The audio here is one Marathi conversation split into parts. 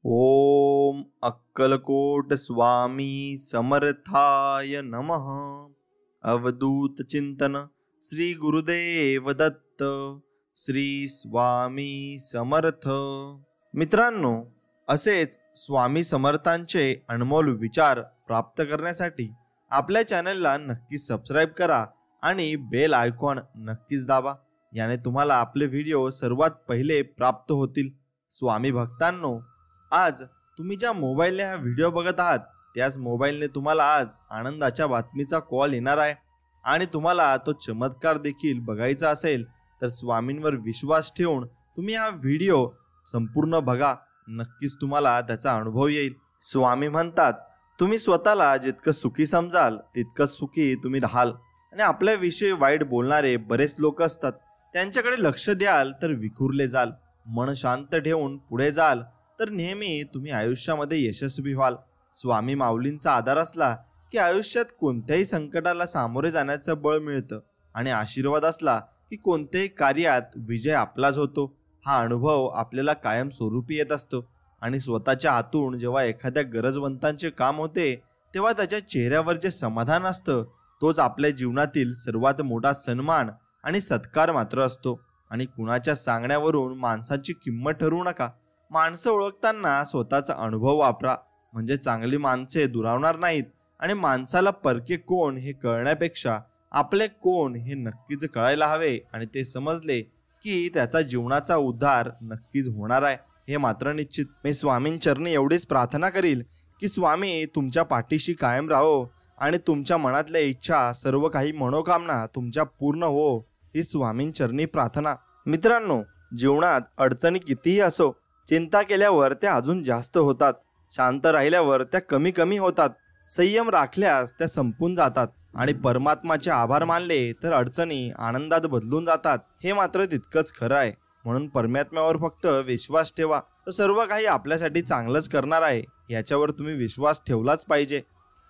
ओम अक्कलकोट स्वामी समर्थाय नमः। अवधूत चिंतन श्री गुरुदेव दत्त श्री स्वामी समर्थ। मित्रांनो, असेच स्वामी समर्थांचे अनमोल विचार प्राप्त करण्यासाठी आपल्या चॅनलला नक्की सबस्क्राईब करा आणि बेल आयकॉन नक्कीच दाबा। याने तुम्हाला आपले व्हिडिओ सर्वात पहिले प्राप्त होतील। स्वामी भक्तांनो, आज तुम्ही ज्या मोबाईलने हा व्हिडिओ बघत आहात त्याच मोबाईलने तुम्हाला आज आनंदाच्या बातमीचा कॉल येणार आहे आणि तुम्हाला तो चमत्कार देखील बघायचा असेल तर स्वामींवर विश्वास ठेवून तुम्ही हा व्हिडिओ संपूर्ण बघा। नक्कीच तुम्हाला त्याचा अनुभव येईल। स्वामी म्हणतात, तुम्ही स्वतःला जितकं सुखी समजाल तितकं सुखी तुम्ही राहाल आणि आपल्याविषयी वाईट बोलणारे बरेच लोक असतात, त्यांच्याकडे लक्ष द्याल तर विखुरले जाल। मन शांत ठेवून पुढे जाल तर नेहमी तुम्ही आयुष्यामध्ये यशस्वी व्हाल। स्वामी माऊलींचा आधार असला की आयुष्यात कोणत्याही संकटाला सामोरे जाण्याचं बळ मिळतं आणि आशीर्वाद असला की कोणत्याही कार्यात विजय आपलाच होतो। हा अनुभव आपल्याला कायम स्वरूपी येत असतो आणि स्वतःच्या हातून जेव्हा एखाद्या गरजवंतांचे काम होते तेव्हा त्याच्या चेहऱ्यावर जे समाधान असतं तोच आपल्या जीवनातील सर्वात मोठा सन्मान आणि सत्कार मात्र असतो। आणि कुणाच्या सांगण्यावरून माणसाची किंमत ठरवू नका। माणसं ओळखताना स्वतःचा अनुभव वापरा, म्हणजे चांगली माणसे दुरावणार नाहीत आणि माणसाला परके कोण हे कळण्यापेक्षा आपले कोण हे नक्कीच कळायला हवे आणि ते समजले की त्याचा जीवनाचा उद्धार नक्कीच होणार आहे हे मात्र निश्चित। मी स्वामींचरणी एवढीच प्रार्थना करील की स्वामी तुमच्या पाठीशी कायम राहो आणि तुमच्या मनातल्या इच्छा सर्व काही मनोकामना तुमच्या पूर्ण हो ही स्वामींचरणी प्रार्थना। मित्रांनो, जीवनात अडचणी कितीही असो, चिंता केल्यावर त्या अजून जास्त होतात, शांत राहिल्यावर त्या कमी कमी होतात, संयम राखल्यास त्या संपून जातात आणि परमात्माचे आभार मानले तर अडचणी आनंदात बदलून जातात हे मात्र तितकंच खरं आहे। म्हणून परमात्म्यावर फक्त विश्वास ठेवा, तर सर्व काही आपल्यासाठी चांगलंच करणार आहे याच्यावर तुम्ही विश्वास ठेवलाच पाहिजे।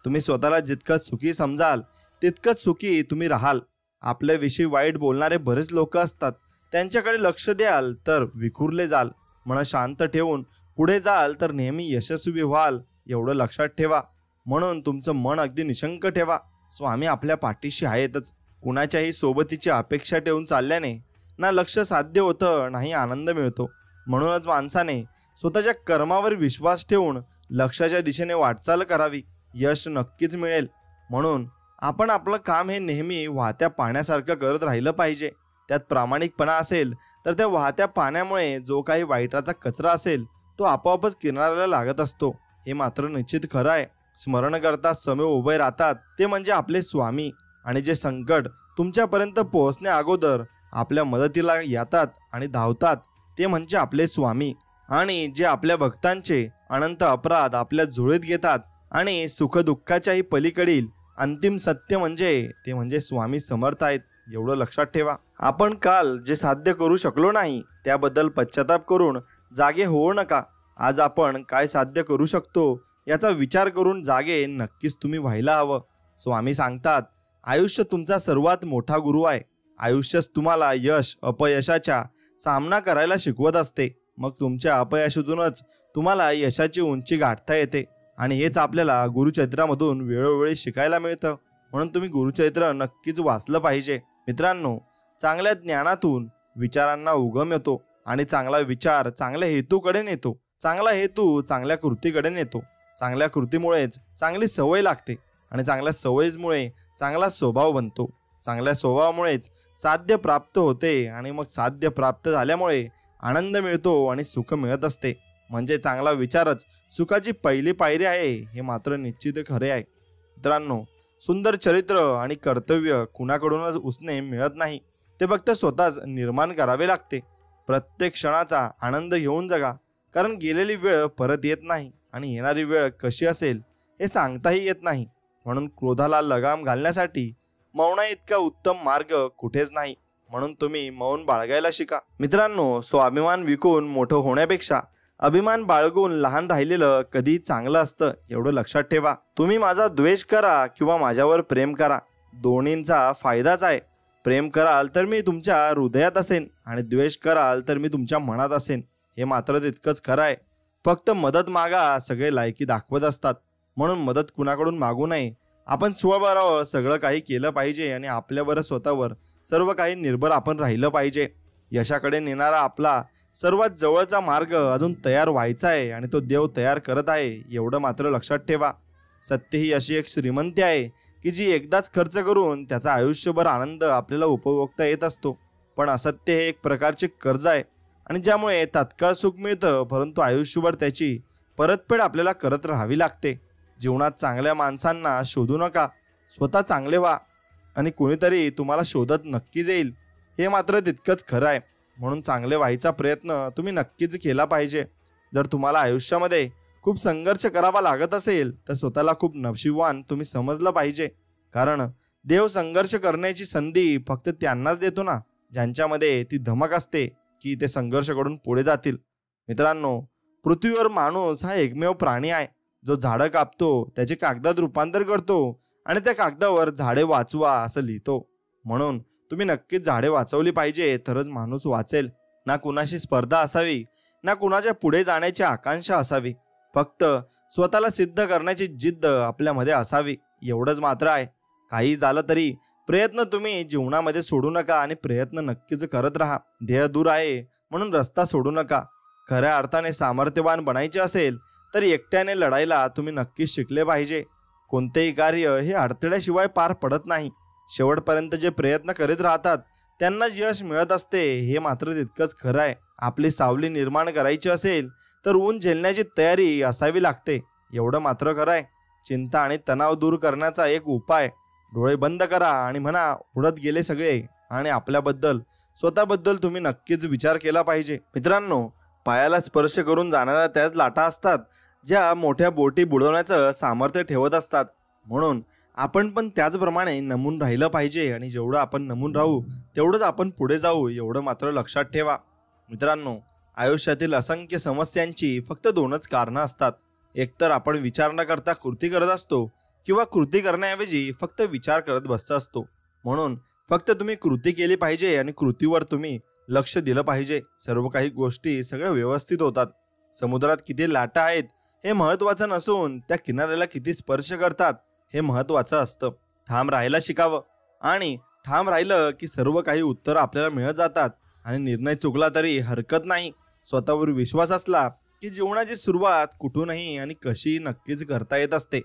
तुम्ही स्वतःला जितकं सुखी समजाल तितकंच सुखी तुम्ही राहाल। आपल्याविषयी वाईट बोलणारे बरेच लोक असतात, त्यांच्याकडे लक्ष द्याल तर विखुरले जाल। मन शांत ठेवून पुढे जाल तर नेहमी यशस्वी व्हाल, एवढं लक्षात ठेवा। म्हणून तुमचं मन अगदी निशंक ठेवा, स्वामी आपल्या पाठीशी आहेतच। कुणाच्याही सोबतीची अपेक्षा ठेवून चालल्याने ना लक्ष साध्य होतं नाही आनंद मिळतो। म्हणूनच माणसाने स्वतःच्या कर्मावर विश्वास ठेवून लक्ष्याच्या दिशेने वाटचाल करावी, यश नक्कीच मिळेल। म्हणून आपण आपलं काम हे नेहमी वाहत्या पाण्यासारखं करत राहिलं पाहिजे। त्यात प्रामाणिकपणा असेल तर त्या वाहत्या पाण्यामुळे जो काही वाईटाचा कचरा असेल तो आपोआपच किनाऱ्याला लागत असतो हे मात्र निश्चित खरं आहे। स्मरण करता समय उभे राहतात ते म्हणजे आपले स्वामी, आणि जे संकट तुमच्यापर्यंत पोहोचण्या अगोदर आपल्या मदतीला येतात आणि धावतात ते म्हणजे आपले स्वामी, आणि जे आपल्या भक्तांचे अनंत अपराध आपल्या झोळीत घेतात आणि सुखदुःखाच्याही पलीकडील अंतिम सत्य ते म्हणजे स्वामी समर्थ आहेत, एवढं लक्षात ठेवा। आपण काल जे साध्य करू शकलो नाही त्याबद्दल पश्चाताप करून जागे होऊ नका। आज आपण काय साध्य करू शकतो याचा विचार करून जागे नक्कीच तुम्ही व्हायला हवं। स्वामी सांगतात, आयुष्य तुमचा सर्वात मोठा गुरु आहे। आयुष्यच तुम्हाला यश अपयशाचा सामना करायला शिकवत असते, मग तुमच्या अपयशातूनच तुम्हाला यशाची उंची गाठता येते आणि हेच आपल्याला गुरुचरित्रामधून वेळोवेळी शिकायला मिळतं। म्हणून तुम्ही गुरुचरित्र नक्कीच वाचलं पाहिजे। मित्रांनो, चांगल्या ज्ञानातून विचारांना उगम येतो आणि चांगला विचार चांगल्या हेतूकडे नेतो, चांगला हेतू चांगल्या कृतीकडे नेतो, चांगल्या कृतीमुळेच चांगली सवय लागते आणि चांगल्या सवयीमुळे चांगला स्वभाव बनतो, चांगल्या स्वभावामुळेच साध्य प्राप्त होते आणि मग साध्य प्राप्त झाल्यामुळे आनंद मिळतो आणि सुख मिळत असते। म्हणजे चांगला विचारच सुखाची पहिली पायरी आहे हे मात्र निश्चित खरे आहे। मित्रांनो, सुंदर चरित्र आणि कर्तव्य कुणाकडूनच उसने मिळत नाही, ते फक्त स्वतःच निर्माण करावे लागते। प्रत्येक क्षणाचा आनंद घेऊन जगा, कारण गेलेली वेळ परत येत नाही आणि येणारी वेळ कशी असेल हे सांगताही येत नाही। म्हणून क्रोधाला लगाम घालण्यासाठी मौना इतका उत्तम मार्ग कुठेच नाही। म्हणून तुम्ही मौन बाळगायला शिका। मित्रांनो, स्वाभिमान विकून मोठं होण्यापेक्षा अभिमान बाळगून लहान राहिलेलं कधी चांगलं असतं, एवढं लक्षात ठेवा। तुम्ही माझा द्वेष करा किंवा माझ्यावर प्रेम करा, दोन्हींचा फायदाच आहे। प्रेम कराल तर मी तुमच्या हृदयात असेन आणि द्वेष कराल तर मी तुमच्या मनात असेन, हे मात्र तितकंच खरं आहे। फक्त मदत मागा सगळे लायकी दाखवत असतात, म्हणून मदत कुणाकडून मागू नये. आपण स्वबळावर सगळं काही केलं पाहिजे आणि आपल्यावर स्वतःवर सर्व काही निर्भर आपण राहिलं पाहिजे. यशाकडे नेणारा आपला सर्वात जवळचा मार्ग अजून तयार व्हायचा आहे आणि तो देव तयार करत आहे, एवढं मात्र लक्षात ठेवा. सत्य ही अशी एक श्रीमंती आहे की जी एकदाच खर्च करून त्याचा आयुष्यभर आनंद आपल्याला उपभोगता येत असतो. पण असत्य हे एक प्रकारचे कर्ज आहे आणि ज्यामुळे तात्काळ सुख मिळतं, परंतु आयुष्यभर त्याची परतफेड आपल्याला करत राहावी लागते. जीवनात चांगल्या माणसांना शोधू नका, स्वतः चांगले व्हा आणि कोणीतरी तुम्हाला शोधत नक्कीच येईल, हे मात्र तितकंच खरं आहे. म्हणून चांगले व्हायचा प्रयत्न तुम्ही नक्कीच केला पाहिजे. जर तुम्हाला आयुष्यामध्ये खूप संघर्ष करावा लागत असेल तर स्वतःला खूप नशिबवान तुम्ही समजलं पाहिजे. कारण देव संघर्ष करण्याची संधी फक्त त्यांनाच देतो ना, ज्यांच्यामध्ये ती धमक असते की ते संघर्ष करून पुढे जातील. मित्रांनो, पृथ्वीवर माणूस हा एकमेव प्राणी आहे जो झाडं कापतो, त्याचे कागदात रूपांतर करतो आणि त्या कागदावर झाडे वाचवा असं लिहितो. म्हणून तुम्ही नक्कीच झाडे वाचवली पाहिजे, तरच माणूस वाचेल. ना कुणाशी स्पर्धा असावी, ना कुणाच्या पुढे जाण्याची आकांक्षा असावी. फक्त स्वतःला सिद्ध करण्याची जिद्द आपल्यामध्ये असावी, एवढंच मात्र आहे. काही झालं तरी प्रयत्न तुम्ही जीवनामध्ये सोडू नका आणि प्रयत्न नक्कीच करत राहा. ध्येय दूर आहे म्हणून रस्ता सोडू नका. खऱ्या अर्थाने सामर्थ्यवान बनायचे असेल तर एकट्याने लढायला तुम्ही नक्कीच शिकले पाहिजे. कोणतेही कार्य हे अडथळ्याशिवाय पार पडत नाही. शेवटपर्यंत जे प्रयत्न करीत राहतात त्यांनाच यश मिळत असते, हे मात्र तितकंच खरं आहे. आपली सावली निर्माण करायची असेल तर ऊन झेलण्याची तयारी असावी लागते, एवढं मात्र खरं आहे. चिंता आणि तणाव दूर करण्याचा एक उपाय, डोळे बंद करा आणि म्हणा, उडत गेले सगळे. आणि आपल्याबद्दल, स्वतःबद्दल तुम्ही नक्कीच विचार केला पाहिजे. मित्रांनो, पायाला स्पर्श करून जाणाऱ्या त्याच लाटा असतात ज्या मोठ्या बोटी बुडवण्याचं सामर्थ्य ठेवत असतात. म्हणून आपण पण त्याचप्रमाणे नमून राहिलं पाहिजे आणि जेवढं आपण नमून राहू तेवढंच आपण पुढे जाऊ, एवढं मात्र लक्षात ठेवा. मित्रांनो, आयुष्यातील असंख्य समस्यांची फक्त दोनच कारणं असतात. एकतर आपण विचार न करता कृती करत असतो किंवा कृती करण्याऐवजी फक्त विचार करत बसत असतो. म्हणून फक्त तुम्ही कृती केली पाहिजे आणि कृतीवर तुम्ही लक्ष दिलं पाहिजे. सर्व काही गोष्टी सगळ्या व्यवस्थित होतात. समुद्रात किती लाटा आहेत हे महत्त्वाचं नसून त्या किनाऱ्याला किती स्पर्श करतात हे महत्त्वाचं असतं. ठाम राहायला शिकावं आणि ठाम राहिलं की सर्व काही उत्तर आपल्याला मिळत जातात आणि निर्णय चुकला तरी हरकत नाही. स्वतःवर विश्वास असला की जीवनाची सुरुवात कुठूनही आणि कशीही नक्कीच करता येत असते.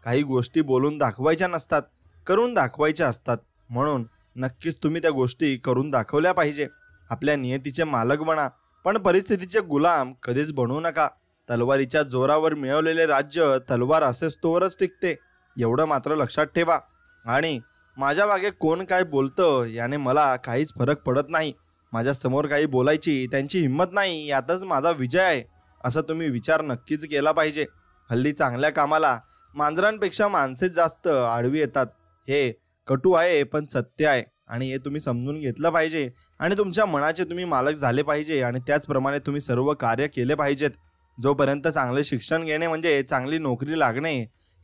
काही गोष्टी बोलून दाखवायच्या नसतात, करून दाखवायच्या असतात. म्हणून नक्कीच तुम्ही त्या गोष्टी करून दाखवल्या पाहिजे. आपल्या नियतीचे मालक बना, पण परिस्थितीचे गुलाम कधीच बनू नका. तलवारीच्या जोरावर मिळवलेले राज्य तलवार असेच तोवरच टिकते, एवढं मात्र लक्षात ठेवा. आणि माझ्या मागे कोण काय बोलतं याने मला काहीच फरक पडत नाही. माझ्या समोर काही बोलायची त्यांची हिंमत नाही, यातच माझा विजय आहे, असा तुम्ही विचार नक्कीच केला पाहिजे. हल्ली चांगल्या कामाला मांजरांपेक्षा माणसेच जास्त आडवी येतात. हे कटू आहे पण सत्य आहे आणि हे तुम्ही समजून घेतलं पाहिजे आणि तुमच्या मनाचे तुम्ही मालक झाले पाहिजे आणि त्याचप्रमाणे तुम्ही सर्व कार्य केले पाहिजेत. जोपर्यंत चांगले शिक्षण घेणे म्हणजे चांगली नोकरी लागणे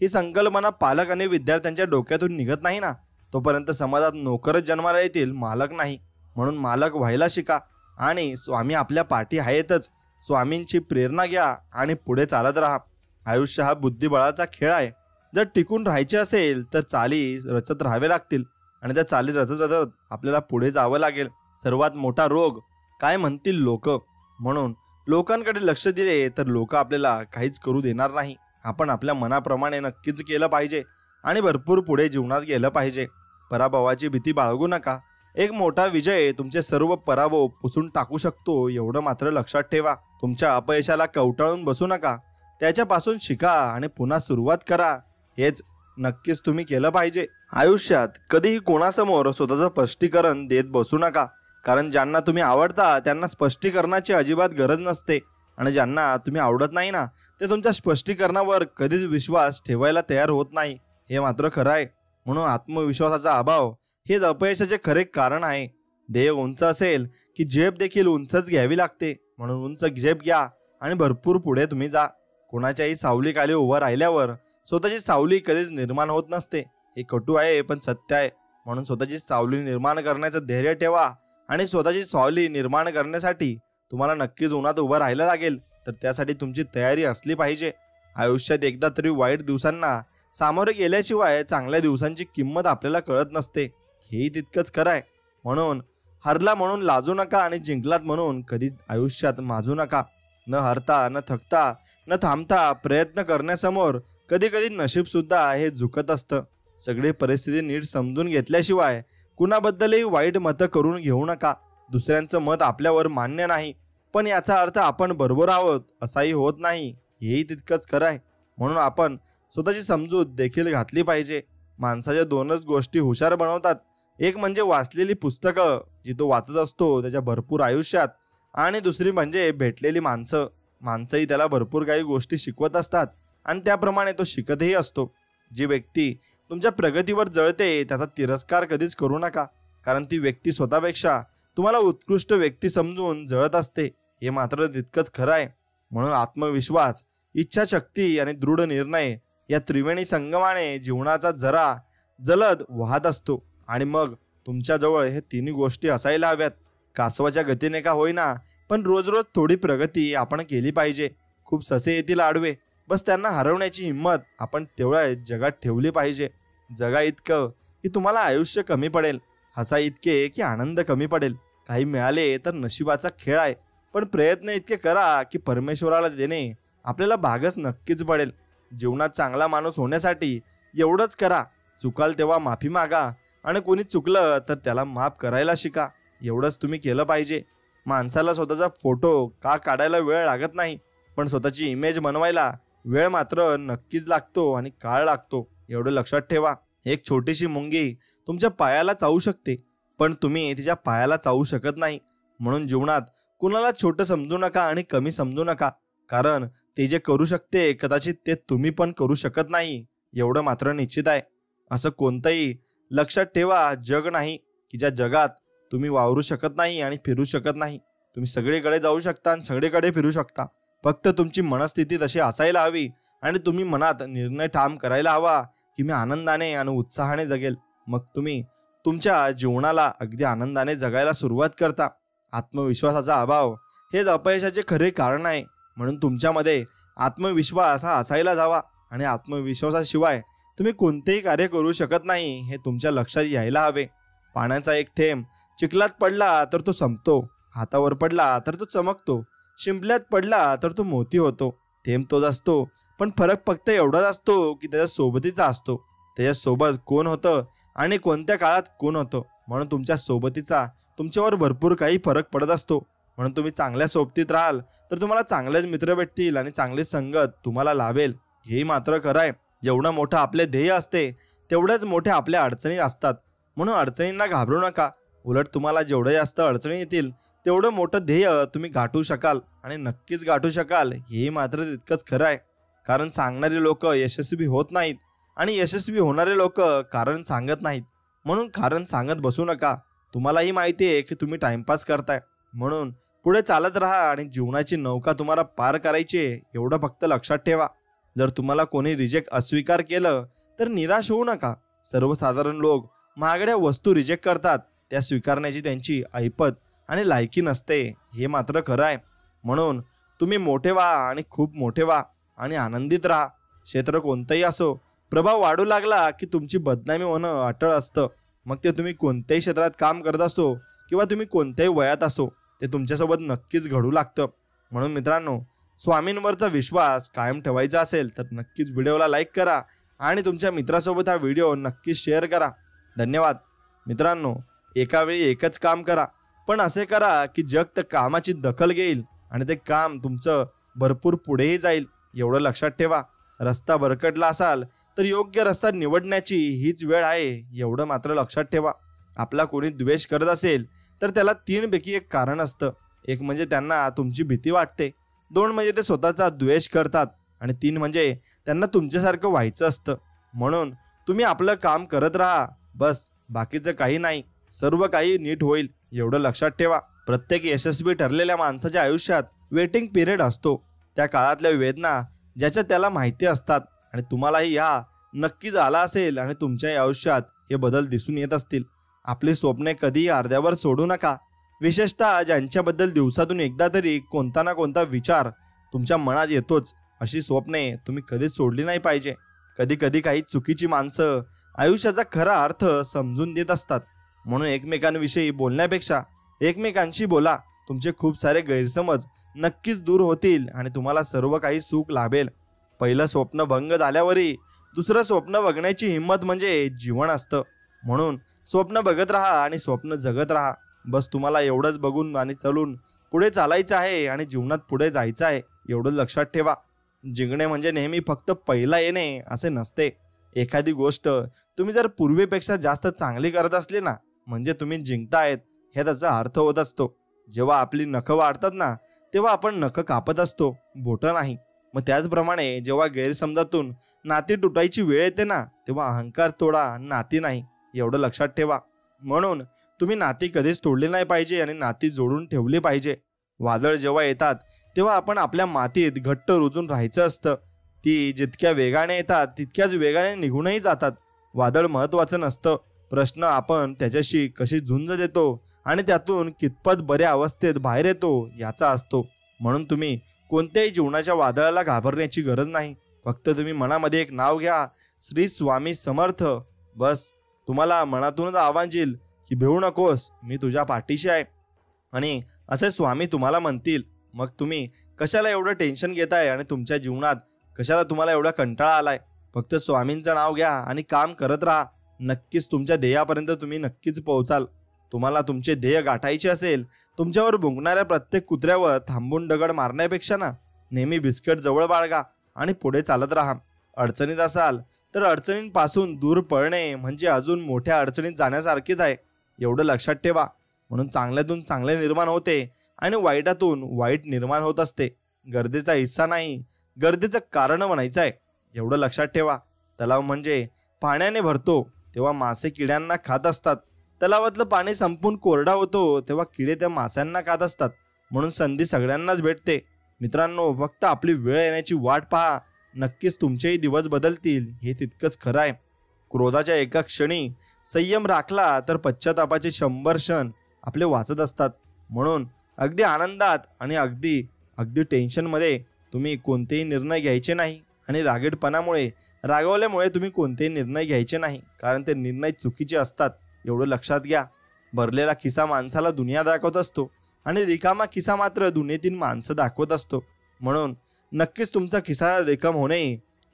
ही संकल्पना पालक आणि विद्यार्थ्यांच्या डोक्यातून निघत नाही ना, तोपर्यंत समाजात नोकरच जन्माला येतील, मालक नाही. म्हणून मालक व्हायला शिका आणि स्वामी आपल्या पाठी आहेतच. स्वामींची प्रेरणा घ्या आणि पुढे चालत राहा. आयुष्य हा बुद्धिबळाचा खेळ आहे. जर टिकून राहायचे असेल तर चाली रचत राहावे लागतील आणि त्या चाली रचत रचत आपल्याला पुढे जावं लागेल. सर्वात मोठा रोग काय म्हणतील लोक, म्हणून लोकांकडे लक्ष दिले तर लोक आपल्याला काहीच करू देणार नाही. आपण आपल्या मनाप्रमाणे नक्कीच केलं पाहिजे आणि भरपूर पुढे जीवनात गेलं पाहिजे. पराभवाची भीती बाळगू नका. एक मोठा विजय तुमचे सर्व पराभव पुसून टाकू शकतो, एवढं मात्र लक्षात ठेवा. तुमच्या अपयशाला कवटाळून बसू नका, त्याच्यापासून शिका आणि पुन्हा सुरुवात करा. हेच नक्कीच तुम्ही केलं पाहिजे. आयुष्यात कधीही कोणासमोर स्वतःचं स्पष्टीकरण देत बसू नका, कारण ज्यांना तुम्ही आवडता त्यांना स्पष्टीकरणाची अजिबात गरज नसते आणि ज्यांना तुम्ही आवडत नाही ना, ते तुमच्या स्पष्टीकरणावर कधीच विश्वास ठेवायला तयार होत नाही, हे मात्र खरं आहे. म्हणून आत्मविश्वासाचा अभाव हेच अपयशाचे खरे कारण आहे. ध्येय उंच असेल की झेप देखील उंचच घ्यावी लागते. म्हणून उंच झेप घ्या आणि भरपूर पुढे तुम्ही जा. कोणाच्याही सावलीखाली उभं राहिल्यावर स्वतःची सावली कधीच निर्माण होत नसते. हे कटू आहे पण सत्य आहे. म्हणून स्वतःची सावली निर्माण करण्याचं धैर्य ठेवा आणि स्वतःची सावली निर्माण करण्यासाठी तुम्हाला नक्कीच उन्हात उभं राहायला लागेल. तर त्यासाठी तुमची तयारी असली पाहिजे. आयुष्यात एकदा तरी वाईट दिवसांना सामोरे गेल्याशिवाय चांगल्या दिवसांची किंमत आपल्याला कळत नसते, हेही तितकंच खरं आहे. म्हणून हरला म्हणून लाजू नका आणि जिंकलात म्हणून कधी आयुष्यात माजू नका. न हरता, न थकता, न थांबता प्रयत्न करण्यासमोर कधी कधी नशीब सुद्धा हे झुकत असतं. सगळी परिस्थिती नीट समजून घेतल्याशिवाय कुणाबद्दलही वाईट मतं करून घेऊ नका. दुसऱ्यांचं मत आपल्यावर मान्य नाही, पण याचा अर्थ आपण बरोबर आहोत असाही होत नाही, हेही तितकंच खरं आहे. म्हणून आपण स्वतःची समजूत देखील घातली पाहिजे. माणसाच्या दोनच गोष्टी हुशार बनवतात. एक म्हणजे वाचलेली पुस्तकं जी तो वाचत असतो त्याच्या भरपूर आयुष्यात, आणि दुसरी म्हणजे भेटलेली माणसं. माणसंही त्याला भरपूर काही गोष्टी शिकवत असतात आणि त्याप्रमाणे तो शिकतही असतो. जी व्यक्ती तुमच्या प्रगतीवर जळते त्याचा तिरस्कार कधीच करू नका, कारण ती व्यक्ती स्वतःपेक्षा तुम्हाला उत्कृष्ट व्यक्ती समजून जळत असते, हे मात्र तितकंच खरं आहे. म्हणून आत्मविश्वास, इच्छाशक्ती आणि दृढ निर्णय या त्रिवेणी संगमाने जीवनाचा जरा जलद वाहत असतो. आणि मग तुमच्याजवळ हे तिन्ही गोष्टी असायला हव्यात. कासवाच्या गतीने का होईना, पण रोज रोज थोडी प्रगती आपण केली पाहिजे. खूप ससे येतील आडवे, बस त्यांना हरवण्याची हिंमत आपण तेवढ्या जगात ठेवली पाहिजे. जगा इतकं की तुम्हाला आयुष्य कमी पडेल, हसा इतके की आनंद कमी पडेल. काही मिळाले तर नशिबाचा खेळ आहे, पण प्रयत्न इतके करा की परमेश्वराला देणे आपल्याला भागच नक्कीच पडेल. जीवनात चांगला माणूस होण्यासाठी एवढंच करा, चुकाल तेव्हा माफी मागा आणि कोणी चुकलं तर त्याला माफ करायला शिका. एवढंच तुम्ही केलं पाहिजे. माणसाला स्वतःचा फोटो का काढायला वेळ लागत नाही, पण स्वतःची इमेज बनवायला वेळ मात्र नक्कीच लागतो आणि काळ लागतो, एवढं लक्षात ठेवा. एक छोटीशी मुंगी तुमच्या पायाला चावू शकते, पण तुम्ही तिच्या पायाला चावू शकत नाही. म्हणून जीवनात कुणाला छोटं समजू नका आणि कमी समजू नका, कारण ते जे करू शकते कदाचित ते तुम्ही पण करू शकत नाही, एवढं मात्र निश्चित आहे. असं कोणतंही लक्षात ठेवा जग नाही की ज्या जगात तुम्ही वावरू शकत नाही आणि फिरू शकत नाही. तुम्ही सगळीकडे जाऊ शकता आणि सगळीकडे फिरू शकता. फक्त तुमची मनस्थिती तशी असायला हवी आणि तुम्ही मनात निर्णय ठाम करायला हवा की मी आनंदाने आणि उत्साहाने जगेल. मग तुम्ही तुमच्या जीवनाला अगदी आनंदाने जगायला सुरुवात करता. आत्मविश्वासाचा अभाव हेच अपयशाचे खरे कारण आहे. म्हणून तुमच्यामध्ये आत्मविश्वास हा असायला हवा आणि आत्मविश्वासाशिवाय तुम्ही कोणतेही कार्य करू शकत नाही, हे तुमच्या लक्षात यायला हवे. पाण्याचा एक थेंब चिखलात पडला तर तो संपतो, हातावर पडला तर तो चमकतो, शिंपल्यात पडला तर तो मोती होतो. थेंब तोच असतो, पण फरक फक्त एवढाच असतो की त्याच्या सोबतीचा असतो. त्याच्यासोबत कोण होतं आणि कोणत्या काळात कोण होतं. म्हणून तुमच्या सोबतीचा तुमच्यावर भरपूर काही फरक पडत असतो. म्हणून तुम्ही चांगल्या सोबतीत राहाल तर तुम्हाला चांगलेच मित्र भेटतील आणि चांगली संगत तुम्हाला लाभेल, हेही मात्र खरं आहे. जेवढं मोठं आपले ध्येय असते तेवढ्याच मोठ्या आपल्या अडचणी असतात. म्हणून अडचणींना घाबरू नका. उलट तुम्हाला जेवढे जास्त अडचणी येतील तेवढं मोठं ध्येय तुम्ही गाठू शकाल आणि नक्कीच गाठू शकाल, हेही मात्र तितकंच खरं आहे. कारण सांगणारे लोक यशस्वी होत नाहीत आणि यशस्वी होणारे लोक कारण सांगत नाहीत. म्हणून कारण सांगत बसू नका. तुम्हालाही माहिती आहे की तुम्ही टाइमपास करताय, म्हणून पुढे चालत राहा आणि जीवनाची नौका तुम्हाला पार करायची आहे, एवढं फक्त लक्षात ठेवा. जर तुम्हाला कोणी रिजेक्ट अस्वीकार केलं तर निराश होऊ नका. सर्वसाधारण लोक महागड्या वस्तू रिजेक्ट करतात, त्या स्वीकारण्याची त्यांची ऐपत आणि लायकी नसते, हे मात्र खरं आहे. म्हणून तुम्ही मोठे व्हा आणि खूप मोठे व्हा आणि आनंदित राहा. क्षेत्र कोणतंही असो, प्रभाव वाढू लागला की तुमची बदनामी होणं अटळ असतं. मग ते तुम्ही कोणत्याही क्षेत्रात काम करत असो किंवा तुम्ही कोणत्याही वयात असो, ते तुमच्यासोबत नक्कीच घडू लागतं. म्हणून मित्रांनो, स्वामींवरचा विश्वास कायम ठेवायचा असेल तर नक्कीच व्हिडिओला लाईक करा आणि तुमच्या मित्रासोबत हा व्हिडिओ नक्कीच शेअर करा. धन्यवाद. मित्रांनो, एका वेळी एकच काम करा, पण असे करा की जग त्या कामाची दखल घेईल आणि ते काम तुमचं भरपूर पुढेही जाईल, एवढं लक्षात ठेवा. रस्ता भरकटला असाल तर योग्य रस्ता निवडण्याची हीच वेळ आहे, एवढं मात्र लक्षात ठेवा. आपला कोणी द्वेष करत असेल तर त्याला 3 पैकी एक कारण असतं. 1 म्हणजे त्यांना तुमची भीती वाटते, 2 म्हणजे ते स्वतःचा द्वेष करतात आणि 3 म्हणजे त्यांना तुमच्यासारखं व्हायचं असतं. म्हणून तुम्ही आपलं काम करत राहा, बस. बाकीचं काही नाही, सर्व काही नीट होईल, एवढं लक्षात ठेवा. प्रत्येक यशस्वी ठरलेल्या माणसाच्या आयुष्यात वेटिंग पिरियड असतो. त्या काळातल्या वेदना ज्याच्या त्याला माहिती असतात आणि तुम्हालाही या नक्कीच आला असेल आणि तुमच्या आयुष्यात हे बदल दिसून येत असतील. आपली स्वप्ने कधीही अर्ध्यावर सोडू नका. विशेषतः ज्यांच्याबद्दल दिवसातून एकदा तरी कोणता ना कोणता विचार तुमच्या मनात येतोच, अशी स्वप्ने तुम्ही कधीच सोडली नाही पाहिजे. कधी कधी काही चुकीची माणसं आयुष्याचा खरा अर्थ समजून देत असतात. म्हणून एकमेकांविषयी बोलण्यापेक्षा एकमेकांशी बोला. तुमचे खूप सारे गैरसमज नक्कीच दूर होतील आणि तुम्हाला सर्व काही सुख लाभेल. पहिलं स्वप्न भंग झाल्यावरही दुसरं स्वप्न बघण्याची हिंमत म्हणजे जीवन असतं. म्हणून स्वप्न बघत राहा आणि स्वप्न जगत राहा. बस तुम्हाला एवढंच बघून आणि चलून पुढे चालायचं आहे आणि जीवनात पुढे जायचं आहे, एवढं लक्षात ठेवा. जिंकणे म्हणजे नेहमी फक्त पहिला येणे असे नसते. एखादी गोष्ट तुम्ही जर पूर्वीपेक्षा जास्त चांगली करत असली ना, म्हणजे तुम्ही जिंकतायत हे त्याचा अर्थ होत असतो. जेव्हा आपली नखं वाढतात ना, तेव्हा आपण नखं कापत असतो, बोटं नाही. मग त्याचप्रमाणे जेव्हा गैरसमजातून नाती तुटायची वेळ येते ना, तेव्हा अहंकार तोडा, नाती नाही, एवढं लक्षात ठेवा. म्हणून तुम्ही नाती कधीच तोडली नाही पाहिजे आणि नाती जोडून ठेवली पाहिजे. वादळ जेव्हा येतात तेव्हा आपण आपल्या मातीत घट्ट रुजून राहायचं असतं. ती जितक्या वेगाने येतात तितक्याच वेगाने निघूनही जातात. वादळ महत्त्वाचं नसतं, प्रश्न आपण त्याच्याशी कशी झुंज देतो आणि त्यातून कितपत बऱ्या अवस्थेत बाहेर येतो याचा असतो. म्हणून तुम्ही कोणत्याही जीवनाच्या वादळाला घाबरण्याची गरज नाही. फक्त तुम्ही मनामध्ये एक नाव घ्या, श्री स्वामी समर्थ. बस तुम्हाला मनातूनच आवाज येईल की भिवू नकोस, मी तुझ्या पाठीशी आहे. आणि असे स्वामी तुम्हाला म्हणतील. मग तुम्ही कशाला एवढं टेन्शन घेताय आणि तुमच्या जीवनात कशाला तुम्हाला एवढा कंटाळा आलाय? फक्त स्वामींचं नाव घ्या आणि काम करत राहा. नक्कीच तुमच्या ध्येयापर्यंत तुम्ही नक्कीच पोहोचाल. तुम्हाला तुमचे ध्येय गाठायचे असेल, तुमच्यावर भुंकणाऱ्या प्रत्येक कुत्र्यावर थांबून दगड मारण्यापेक्षा ना, नेहमी बिस्किट जवळ बाळगा आणि पुढे चालत राहा. अडचणीत असाल तर अडचणींपासून दूर पळणे म्हणजे अजून मोठ्या अडचणीत जाण्यासारखेच आहे, एवढं लक्षात ठेवा. म्हणून चांगल्यातून चांगले निर्माण होते आणि वाईटातून वाईट निर्माण होत असते. गर्दीचा हिस्सा नाही, गर्दीचं कारण बनायचं आहे, एवढं लक्षात ठेवा. तलाव म्हणजे पाण्याने भरतो तेव्हा मासे किड्यांना खात असतात. तलावातलं पाणी संपून कोरडा होतो तेव्हा किडे त्या माशांना खात असतात. म्हणून संधी सगळ्यांनाच भेटते. मित्रांनो, फक्त आपली वेळ येण्याची वाट पहा. नक्कीच तुमचेही दिवस बदलतील, हे तितकंच खरं आहे. क्रोधाच्या एका क्षणी संयम राखला तर पश्चातापाचे 100 क्षण आपले वाचत असतात. म्हणून अगदी आनंदात आणि अगदी अगदी टेन्शनमध्ये तुम्ही कोणतेही निर्णय घ्यायचे नाही आणि रागीटपणामुळे रागवल्यामुळे तुम्ही कोणतेही निर्णय घ्यायचे नाही, कारण ते निर्णय चुकीचे असतात, एवढं लक्षात घ्या. भरलेला खिसा माणसाला दुनिया दाखवत असतो आणि रिकामा खिसा मात्र दुनियेतील माणसं दाखवत असतो. म्हणून नक्कीच तुमचा खिसा रिकाम होणे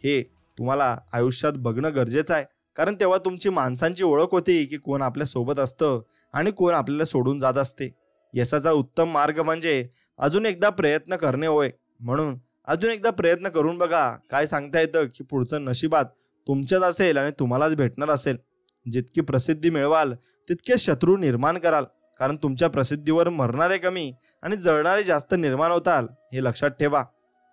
हे तुम्हाला आयुष्यात बघणं गरजेचं आहे, कारण तेव्हा तुमची माणसांची ओळख होती की कोण आपल्या सोबत असतं आणि कोण आपल्याला सोडून जात असते. यशाचा उत्तम मार्ग म्हणजे अजून एकदा प्रयत्न करणे होय. म्हणून अजून एकदा प्रयत्न करून बघा. काय सांगता येतं की पुढचं नशिबात तुमच्याच असेल आणि तुम्हालाच भेटणार असेल. जितकी प्रसिद्धी मिळवाल तितके शत्रू निर्माण कराल, कारण तुमच्या प्रसिद्धीवर मरणारे कमी आणि जळणारे जास्त निर्माण होताल, हे लक्षात ठेवा.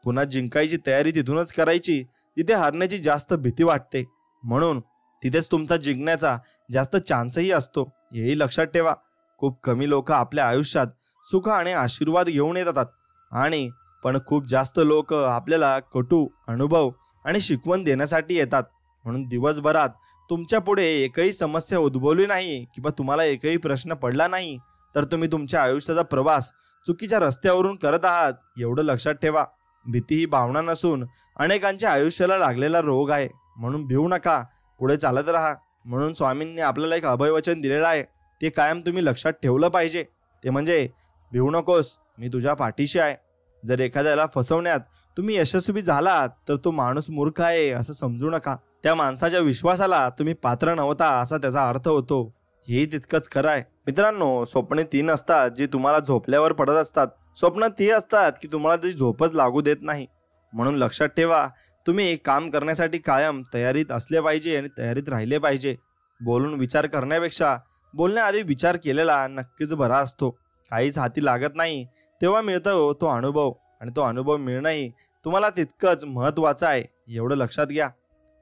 पुन्हा जिंकायची तयारी तिथूनच करायची जिथे हारण्याची जास्त भीती वाटते. म्हणून तिथेच तुमचा जिंकण्याचा जास्त चान्सही असतो, हेही लक्षात ठेवा. खूप कमी लोक आपल्या आयुष्यात सुख आणि आशीर्वाद घेऊन येतात आणि पण खूप जास्त लोक आपल्याला कटू अनुभव आणि शिकवण देण्यासाठी येतात. म्हणून दिवसभरात तुमच्या पुढे एकही समस्या उद्भवली नाही किंवा तुम्हाला एकही प्रश्न पडला नाही तर तुम्ही तुमच्या आयुष्याचा प्रवास चुकीच्या रस्त्यावरून करत आहात, एवढं लक्षात ठेवा. भीती ही भावना नसून अनेकांच्या आयुष्याला लागलेला रोग आहे. म्हणून भिवू नका, पुढे चालत राहा. म्हणून स्वामींनी आपल्याला एक अभयवचन दिलेलं आहे, ते कायम तुम्ही लक्षात ठेवलं पाहिजे. ते म्हणजे भिवू नकोस, मी तुझ्या पाठीशी आहे. जर एखाद्याला फसवण्यात तुम्ही यशस्वी झालात तर तो माणूस मूर्ख आहे असं समजू नका. त्या माणसाच्या विश्वासाला तुम्ही पात्र नव्हता असा त्याचा अर्थ होतो, हेही तितकंच खरं आहे. मित्रांनो, स्वप्ने 3 असतात जी तुम्हाला झोपल्यावर पडत असतात. स्वप्न ती असतात की तुम्हाला ती झोपच लागू देत नाही. म्हणून लक्षात ठेवा, तुम्ही काम करण्यासाठी कायम तयारीत असले पाहिजे आणि तयारीत राहिले पाहिजे. बोलून विचार करण्यापेक्षा बोलण्याआधी विचार केलेला नक्कीच बरा असतो. काहीच हाती लागत नाही तेव्हा मिळतो तो अनुभव, आणि तो अनुभव मिळणंही तुम्हाला तितकंच महत्त्वाचं आहे, एवढं लक्षात घ्या.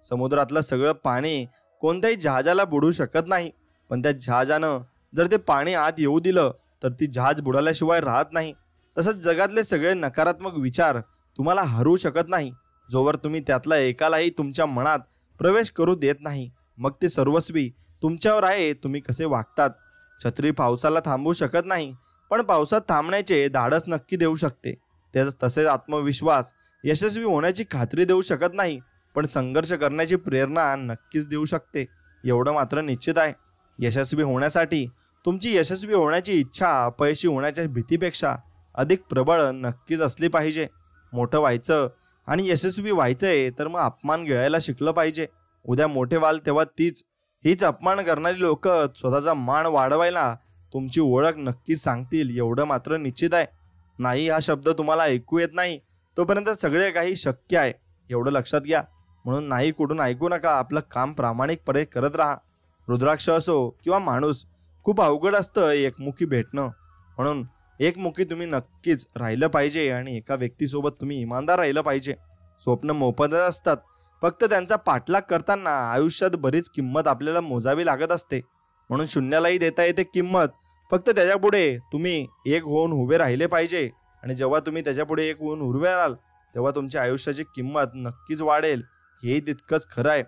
समुद्रातलं सगळं पाणी कोणत्याही जहाजाला बुडू शकत नाही, पण त्या जहाजानं जर ते पाणी आत येऊ दिलं तर ती जहाज बुडाल्याशिवाय राहत नाही. तसंच जगातले सगळे नकारात्मक विचार तुम्हाला हरवू शकत नाही जोवर तुम्ही त्यातला एकालाही तुमच्या मनात प्रवेश करू देत नाही. मग ते सर्वस्वी तुमच्यावर आहे, तुम्ही कसे वागतात. छत्री पावसाला थांबवू शकत नाही, पण पावसात थांबण्याचे धाडस नक्की देऊ शकते. तसेच आत्मविश्वास यशस्वी होण्याची खात्री देऊ शकत नाही, पण संघर्ष करण्याची प्रेरणा नक्कीच देऊ शकते. एवढं मात्र निश्चित आहे, यशस्वी होण्यासाठी तुमची यशस्वी होण्याची इच्छा अपयशी होण्याच्या भीतीपेक्षा अधिक प्रबळ नक्कीच असली पाहिजे. मोठं व्हायचं आणि यशस्वी व्हायचंय तर मग अपमान गिळायला शिकलं पाहिजे. उद्या मोठे व्हाल तेव्हा हीच अपमान करणारी लोक स्वतःचा मान वाढवायला तुमची ओळख नक्कीच सांगतील. एवढं मात्र निश्चित आहे, नाही हा शब्द तुम्हाला ऐकू येत नाही तोपर्यंत सगळे काही शक्य आहे, एवढं लक्षात घ्या. म्हणून नाही कुठून ऐकू नका, आपलं काम प्रामाणिकपणे करत राहा. रुद्राक्ष असो किंवा माणूस, खूप अवघड असतं एकमुखी भेटणं. म्हणून एकमुखी तुम्ही नक्कीच राहिलं पाहिजे आणि एका व्यक्तीसोबत तुम्ही इमानदार राहिलं पाहिजे. स्वप्न मोफतच असतात, फक्त त्यांचा पाठलाग करताना आयुष्यात बरीच किंमत आपल्याला मोजावी लागत असते. म्हणून शून्यालाही देता येते किंमत, फक्त त्याच्यापुढे तुम्ही एक होऊन उभे राहिले पाहिजे. आणि जेव्हा तुम्ही त्याच्यापुढे एक होऊन उभे राहाल तेव्हा तुमच्या आयुष्याची किंमत नक्कीच वाढेल, हेही तितकंच खरं आहे.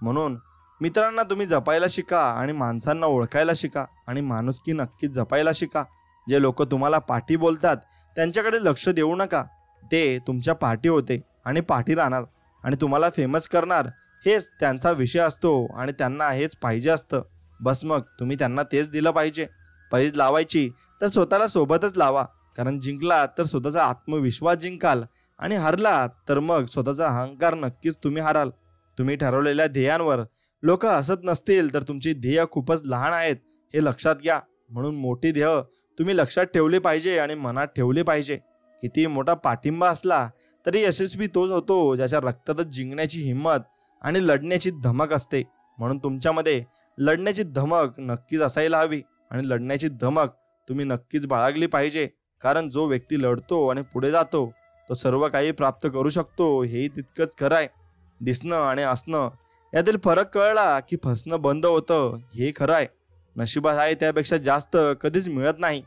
म्हणून मित्रांना तुम्ही जपायला शिका आणि माणसांना ओळखायला शिका आणि माणुसकी नक्कीच जपायला शिका. जे लोक तुम्हाला पाठी बोलतात त्यांच्याकडे लक्ष देऊ नका, ते तुमच्या पाठी होते आणि पाठी राहणार आणि तुम्हाला फेमस करणार, हेच त्यांचा विषय असतो आणि त्यांना हेच पाहिजे असतं. बस मग तुम्ही त्यांना तेच दिलं पाहिजे. पैज लावायची तर स्वतःला सोबतच लावा, कारण जिंकला तर स्वतःचा आत्मविश्वास जिंकाल आणि हरला तर मग स्वतःचा अहंकार नक्कीच तुम्ही हाराल. तुम्ही ठरवलेल्या ध्येयांवर लोक हसत नसतील तर तुमची ध्येय खूपच लहान आहेत, हे लक्षात घ्या. म्हणून मोठी ध्येय तुम्ही लक्षात ठेवली पाहिजे आणि मनात ठेवली पाहिजे. किती मोठा पाठिंबा असला तरी यशस्वी तोच होतो ज्याच्या रक्तातच जिंकण्याची हिंमत आणि लढण्याची धमक असते. म्हणून तुमच्यामध्ये लढण्याची धमक नक्कीच असायला हवी आणि लढण्याची धमक तुम्ही नक्कीच बाळगली पाहिजे, कारण जो व्यक्ती लढतो आणि पुढे जातो तो सर्व काही प्राप्त करू शकतो, हेही तितकंच खरं आहे. दिसणं आणि असणं यातील फरक कळला की फसणं बंद होतं, हे खरं आहे. नशिबात आहे त्यापेक्षा जास्त कधीच मिळत नाही.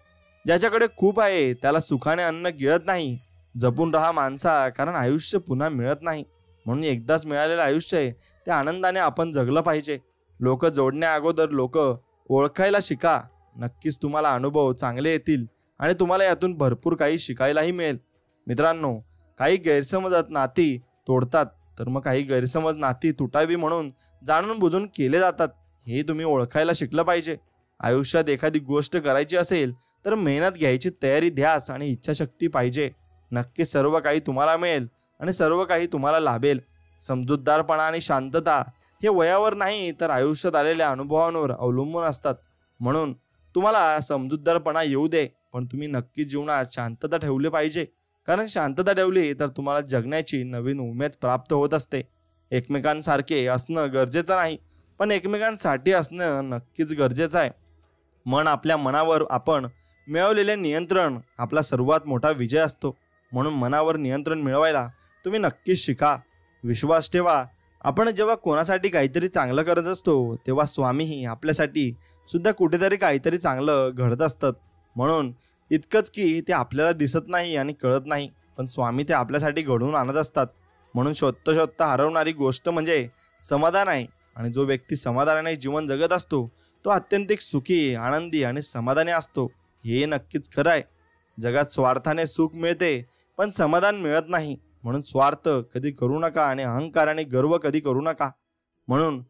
ज्याच्याकडे खूप आहे त्याला सुखाने अन्न गिळत नाही. जपून राहा माणसा, कारण आयुष्य पुन्हा मिळत नाही. म्हणून एकदाच मिळालेलं आयुष्य आहे त्या आनंदाने आपण जगलं पाहिजे. लोक जोडण्या अगोदर लोक ओळखायला शिका. नक्कीच तुम्हाला अनुभव चांगले येतील आणि तुम्हाला यातून भरपूर काही शिकायलाही मिळेल. मित्रांनो, काही गैरसमजात नाती तोडतात, तर मग काही गैरसमज नाती तुटावी म्हणून जाणून बुजून केले जातात, हे तुम्ही ओळखायला शिकलं पाहिजे. आयुष्यात एखादी गोष्ट करायची असेल तर मेहनत घ्यायची तयारी, ध्यास आणि इच्छाशक्ती पाहिजे. नक्की सर्व काही तुम्हाला मिळेल आणि सर्व काही तुम्हाला लाभेल. समजूतदारपणा आणि शांतता हे वयावर नाही तर आयुष्यात आलेल्या अनुभवांवर अवलंबून असतात. म्हणून तुम्हाला समजूतदारपणा येऊ दे, पण तुम्ही नक्की जीवनात शांतता ठेवली पाहिजे, कारण शांतता ठेवली तर तुम्हाला जगण्याची नवीन उमेद प्राप्त होत असते. एकमेकांसारखे असणं गरजेचं नाही, पण एकमेकांसाठी असणं नक्कीच गरजेचं आहे. मन आपल्या मनावर आपण मिळवलेले नियंत्रण आपला सर्वात मोठा विजय असतो. म्हणून मनावर नियंत्रण मिळवायला तुम्ही नक्कीच शिका. विश्वास ठेवा, आपण जेव्हा कोणासाठी काहीतरी चांगलं करत असतो तेव्हा स्वामीही आपल्यासाठी सुद्धा कुठेतरी काहीतरी चांगलं घडत असतात. म्हणून इतकंच की ते आपल्याला दिसत नाही आणि कळत नाही, पण स्वामी ते आपल्यासाठी घडवून आणत असतात. म्हणून शोधता हरवणारी गोष्ट म्हणजे समाधान आहे, आणि जो व्यक्ती समाधानाने जीवन जगत असतो तो अत्यंतिक सुखी, आनंदी आणि समाधानी असतो, हे नक्कीच खरं आहे. जगात स्वार्थाने सुख मिळते पण समाधान मिळत नाही. म्हणून स्वार्थ कधी करू नका आणि अहंकाराने गर्व कधी करू नका. म्हणून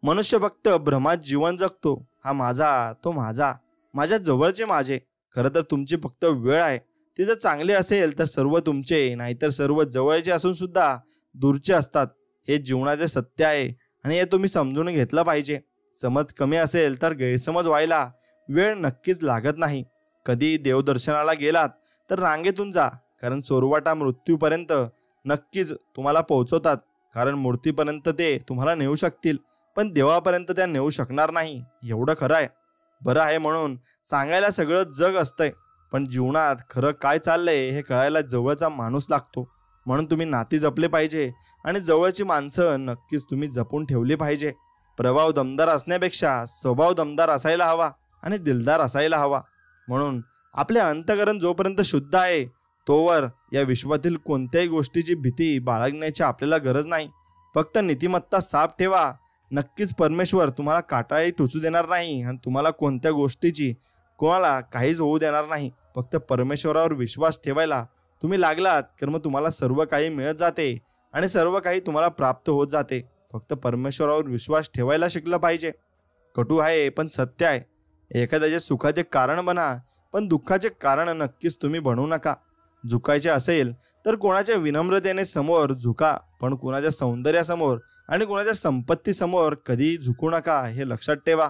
मनुष्य फक्त भ्रमात जीवन जगतो, हा माझा, तो माझा, माझ्या जवळचे माझे. खरं तर तुमची फक्त वेळ आहे. ती जर चांगली असेल तर सर्व तुमचे, नाहीतर सर्व जवळचे असून सुद्धा दूरचे असतात. हे जीवनाचे सत्य आहे आणि हे तुम्ही समजून घेतलं पाहिजे. समज कमी असेल तर गैरसमज व्हायला वेळ नक्कीच लागत नाही. कधी देवदर्शनाला गेलात तर रांगेतून जा, कारण चोरवाटा मृत्यूपर्यंत नक्कीच तुम्हाला पोहोचवतात. कारण मूर्तीपर्यंत ते तुम्हाला नेऊ शकतील, पण देवापर्यंत त्या नेऊ शकणार नाही, एवढं खरं आहे. बरं आहे म्हणून सांगायला सगळं जग असतंय, पण जीवनात खरं काय चाललंय हे कळायला जवळचा माणूस लागतो. म्हणून तुम्ही नाती जपले पाहिजे आणि जवळची माणसं नक्कीच तुम्ही जपून ठेवली पाहिजे. प्रभाव दमदार असण्यापेक्षा स्वभाव दमदार असायला हवा आणि दिलदार असायला हवा. म्हणून आपले अंतःकरण जोपर्यंत शुद्ध आहे तोवर या विश्वातील कोणत्याही गोष्टीची भीती बाळगण्याची आपल्याला गरज नाही. फक्त नीतिमत्ता साफ ठेवा. नक्कीच परमेश्वर तुम्हाला काटाळी टोचू देणार नाही आणि तुम्हाला कोणत्या गोष्टीची कोणाला काहीच होऊ देणार नाही. फक्त परमेश्वरावर विश्वास ठेवायला तुम्ही लागलात तर मग तुम्हाला सर्व काही मिळत जाते आणि सर्व काही तुम्हाला प्राप्त होत जाते. फक्त परमेश्वरावर विश्वास ठेवायला शिकलं पाहिजे. कटू आहे पण सत्य आहे. एखाद्याचे सुखाचे कारण बना, पण दुःखाचे कारण नक्कीच तुम्ही बनवू नका. झुकायचे असेल तर कोणाच्या विनम्रतेने समोर झुका, पण कोणाच्या सौंदर्यासमोर आणि कोणाच्या संपत्तीसमोर कधी झुकू नका, हे लक्षात ठेवा.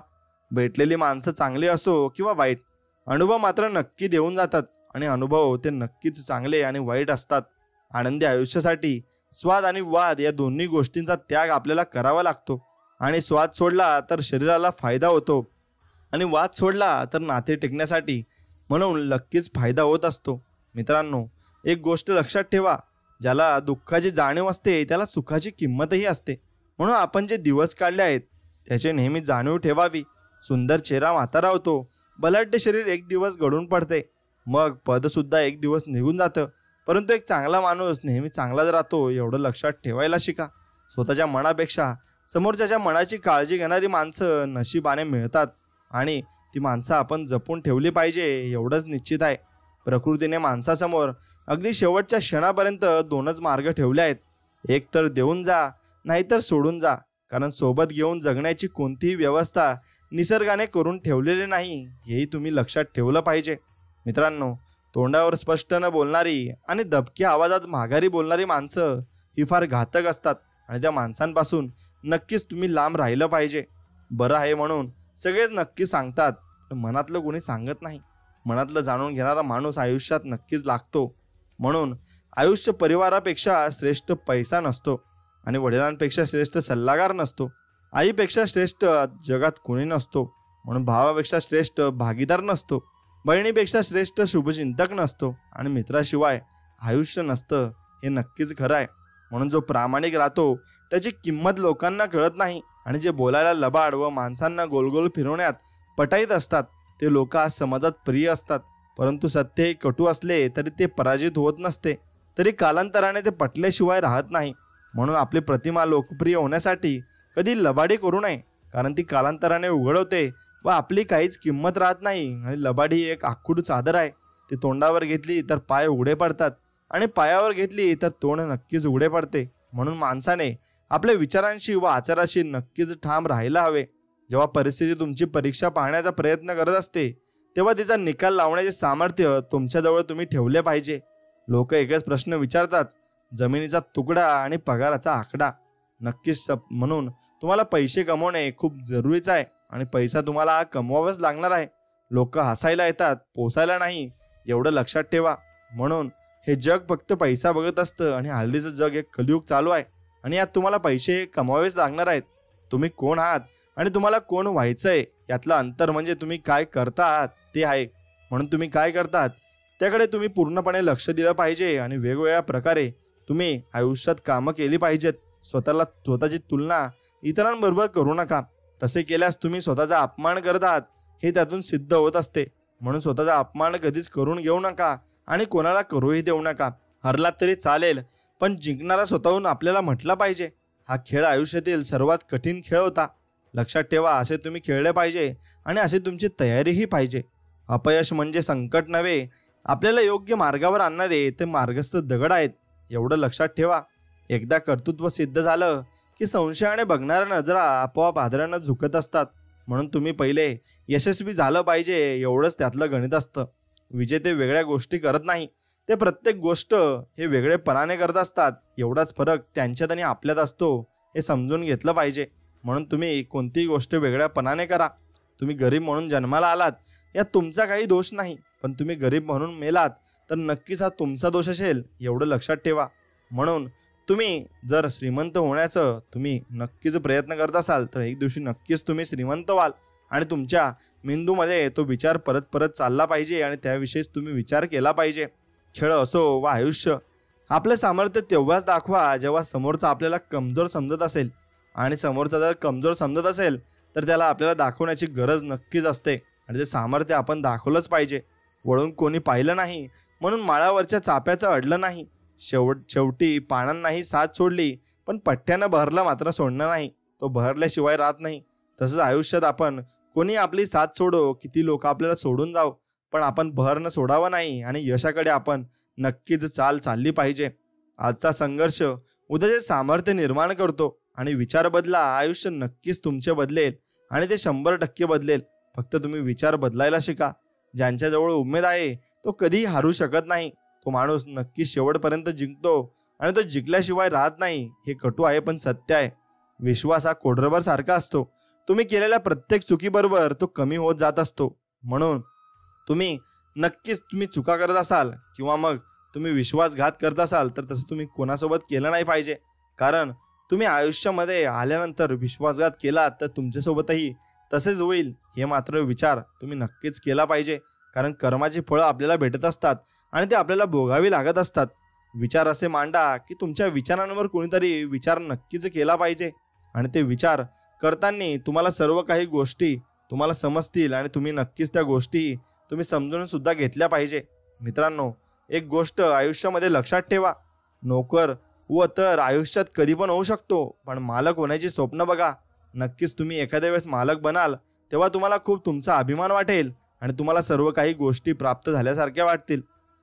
भेटलेली माणसं चांगली असो किंवा वाईट, अनुभव मात्र नक्की देऊन जातात आणि अनुभव ते नक्कीच चांगले आणि वाईट असतात. आनंदी आयुष्यासाठी स्वाद आणि वाद या दोन्ही गोष्टींचा त्याग आपल्याला करावा लागतो. आणि स्वाद सोडला तर शरीराला फायदा होतो आणि वाद सोडला तर नाते टिकण्यासाठी म्हणून नक्कीच फायदा होत असतो. मित्रांनो, एक गोष्ट लक्षात ठेवा, ज्याला दुःखाची जाणीव असते त्याला सुखाची किंमतही असते. म्हणून आपण जे दिवस काढले आहेत त्याची नेहमी जाणीव ठेवावी. सुंदर चेहरा म्हातारा होतो, बलाढ्य शरीर एक दिवस गळून पडते, मग पदसुद्धा एक दिवस निघून जातं, परंतु एक चांगला माणूस नेहमी चांगलाच राहतो, एवढं लक्षात ठेवायला शिका. स्वतःच्या मनापेक्षा समोरच्याच्या मनाची काळजी घेणारी माणसं नशिबाने मिळतात आणि ती माणसं आपण जपून ठेवली पाहिजे, एवढंच निश्चित आहे. प्रकृतीने माणसासमोर अगदी शेवटच्या क्षणापर्यंत दोनच मार्ग ठेवले आहेत. एक तर देऊन जा, नाहीतर सोडून जा. कारण सोबत घेऊन जगण्याची कोणतीही व्यवस्था निसर्गाने करून ठेवलेली नाही, हेही तुम्ही लक्षात ठेवलं पाहिजे. मित्रांनो, तोंडावर स्पष्ट न बोलणारी आणि दबक्या आवाजात माघारी बोलणारी माणसं ही फार घातक असतात आणि त्या माणसांपासून नक्कीच तुम्ही लांब राहिलं पाहिजे. बरं आहे म्हणून सगळेच नक्की सांगतात, मनातलं कोणी सांगत नाही. मनातलं जाणून घेणारा माणूस आयुष्यात नक्कीच लागतो. म्हणून आयुष्य परिवारापेक्षा श्रेष्ठ पैसा नसतो आणि वडिलांपेक्षा श्रेष्ठ सल्लागार नसतो. आईपेक्षा श्रेष्ठ जगात कोणी नसतो. म्हणून भावापेक्षा श्रेष्ठ भागीदार नसतो. बहिणीपेक्षा श्रेष्ठ शुभचिंतक नसतो आणि मित्राशिवाय आयुष्य नसतं, हे नक्कीच खरं आहे. म्हणून जो प्रामाणिक राहतो त्याची किंमत लोकांना कळत नाही आणि जे बोलायला लबाड व माणसांना गोलगोल फिरवण्यात पटाईत असतात ते लोक आज समाजात प्रिय असतात. परंतु सत्य हे कटू असले तरी ते पराजित होत नसते, तरी कालांतराने ते पटल्याशिवाय राहत नाही. म्हणून आपली प्रतिमा लोकप्रिय होण्यासाठी कधी लबाडी करू नये, कारण ती कालांतराने उघड होते व आपली काहीच किंमत राहत नाही. आणि लबाडी ही एक आखूड चादर आहे, ती तोंडावर घेतली तर पाय उघडे पडतात आणि पायावर घेतली तर तोंड नक्कीच उघडे पडते. म्हणून माणसाने आपल्या विचारांशी व आचाराशी नक्कीच ठाम राहायला हवे. जेव्हा परिस्थिती तुमची परीक्षा पाहण्याचा प्रयत्न करत असते तेव्हा तिचा निकाल लावण्याचे सामर्थ्य तुमच्याजवळ तुम्ही ठेवले पाहिजे. लोक एकच प्रश्न विचारतात, जमिनीचा तुकडा आणि पगाराचा आकडा. नक्कीच म्हणून तुम्हाला पैसे कमवणे खूप जरुरीचं आहे आणि पैसा तुम्हाला कमवावाच लागणार आहे. लोक हसायला येतात, पोसायला नाही, एवढं लक्षात ठेवा. म्हणून हे जग फक्त पैसा बघत असतं आणि हल्लीचं जग एक कलियुग चालू आहे आणि यात तुम्हाला पैसे कमवावेच लागणार आहेत. तुम्ही कोण आहात आणि तुम्हाला कोण व्हायचंय यातलं अंतर म्हणजे तुम्ही काय करता आहात ते आहे. म्हणून तुम्ही काय करतात त्याकडे तुम्ही पूर्णपणे लक्ष दिलं पाहिजे आणि वेगवेगळ्या प्रकारे तुम्ही आयुष्यात कामं केली पाहिजेत. स्वतःची तुलना इतरांबरोबर करू नका. तसे केल्यास तुम्ही स्वतःचा अपमान करत आहात हे त्यातून सिद्ध होत असते. म्हणून स्वतःचा अपमान कधीच करून घेऊ नका आणि कोणाला करूही देऊ नका. हरलात तरी चालेल, पण जिंकणारा स्वतःहून आपल्याला म्हटला पाहिजे. हा खेळ आयुष्यातील सर्वात कठीण खेळ होता. लक्षात ठेवा, असे तुम्ही खेळले पाहिजे आणि असे तुमची तयारीही पाहिजे. अपयश म्हणजे संकट नव्हे, आपल्याला योग्य मार्गावर आणणारे ते मार्गस्थ दगड आहेत, एवढं लक्षात ठेवा. एकदा कर्तृत्व सिद्ध झालं की संशयाने बघणाऱ्या नजरा आपोआप आदरानं झुकत असतात. म्हणून तुम्ही पहिले यशस्वी झालं पाहिजे, एवढंच त्यातलं गणित असतं. विजेते वेगळ्या गोष्टी करत नाही, ते प्रत्येक गोष्ट हे वेगळेपणाने करत असतात. एवढाच फरक त्यांच्यात आणि आपल्यात असतो, हे समजून घेतलं पाहिजे. म्हणून तुम्ही कोणतीही गोष्ट वेगळ्यापणाने करा. तुम्ही गरीब म्हणून जन्माला आलात यात तुमचा काही दोष नाही, पण तुम्ही गरीब म्हणून मेलात तर नक्कीच हा तुमचा दोष असेल, एवढं लक्षात ठेवा. म्हणून तुम्ही जर श्रीमंत होण्याचं तुम्ही नक्कीच प्रयत्न करत असाल तर एक दिवशी नक्कीच तुम्ही श्रीमंत व्हाल आणि तुमच्या मेंदूमध्ये तो विचार परत परत चालला पाहिजे आणि त्याविषयीच तुम्ही विचार केला पाहिजे. खेळ असो व आयुष्य, आपलं सामर्थ्य तेव्हाच दाखवा जेव्हा समोरचा आपल्याला कमजोर समजत असेल आणि समोरचा जर कमजोर समजत असेल तर त्याला आपल्याला दाखवण्याची गरज नक्कीच असते आणि ते सामर्थ्य आपण दाखवलंच पाहिजे. वळून कोणी पाहिलं नाही म्हणून माळावरच्या चाप्याचं अडलं नाही. शेवटी पानांनाही साथ सोडली पण पठ्ठ्यानं बहरला मात्र सोडणं नाही, तो बहरल्याशिवाय राहत नाही. तसंच आयुष्यात आपण कोणी आपली साथ सोडो, किती लोक आपल्याला सोडून जाव, पण आपण बहरणं सोडावं नाही आणि यशाकडे आपण नक्कीच चाल चालली पाहिजे. आजचा संघर्ष उद्याचे सामर्थ्य निर्माण करतो आणि विचार बदला, आयुष्य नक्कीच तुमचे बदलेल आणि ते 100% बदलेल. फक्त तुम्ही विचार बदलायला शिका. ज्यांच्याजवळ उमेद आहे तो कधीही हारू शकत नाही. तो माणूस नक्की शेवटपर्यंत जिंकतो आणि तो जिंकल्याशिवाय राहत नाही. हे कटू आहे पण सत्य आहे. विश्वास हा कोडरबर सारखा असतो. तुम्ही केलेल्या प्रत्येक चुकीबरोबर तो कमी होत जात असतो. म्हणून तुम्ही चुका करत असाल किंवा मग तुम्ही विश्वासघात करत असाल तर तसं तुम्ही कोणासोबत केलं नाही पाहिजे. कारण तुम्ही आयुष्यामध्ये आल्यानंतर विश्वासघात केला तर तुमच्यासोबतही तसेच होईल. हे मात्र विचार तुम्ही नक्कीच केला पाहिजे. कारण कर्माची फळं आपल्याला भेटत असतात आणि ते आपल्याला भोगावी लागत असतात. विचार असे मांडा की तुमच्या विचारांवर कोणीतरी विचार नक्कीच केला पाहिजे आणि ते विचार करताना तुम्हाला सर्व काही गोष्टी तुम्हाला समजतील आणि तुम्ही नक्कीच त्या गोष्टी तुम्ही समजून सुद्धा घेतल्या पाहिजे. मित्रांनो, एक गोष्ट आयुष्यामध्ये लक्षात ठेवा. नोकर व तर आयुष्यात कधी पण होऊ शकतो, पण मालक होण्याची स्वप्न बघा. नक्कीच तुम्ही एखाद्या वेळेस मालक बनाल तेव्हा तुम्हाला खूप तुमचा अभिमान वाटेल आणि तुम्हाला सर्व काही गोष्टी प्राप्त झाल्यासारख्या वाटतील.